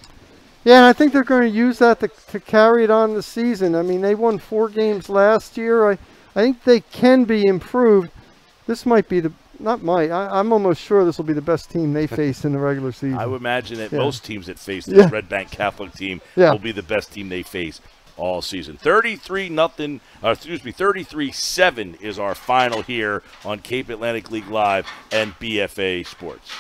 Yeah, and I think they're going to use that to carry it on the season. I mean, they won 4 games last year. I think they can be improved. This might be I'm almost sure this will be the best team they face in the regular season. I would imagine that most teams that face this Red Bank Catholic team will be the best team they face all season. 33-7 is our final here on Cape Atlantic League Live and BFA Sports.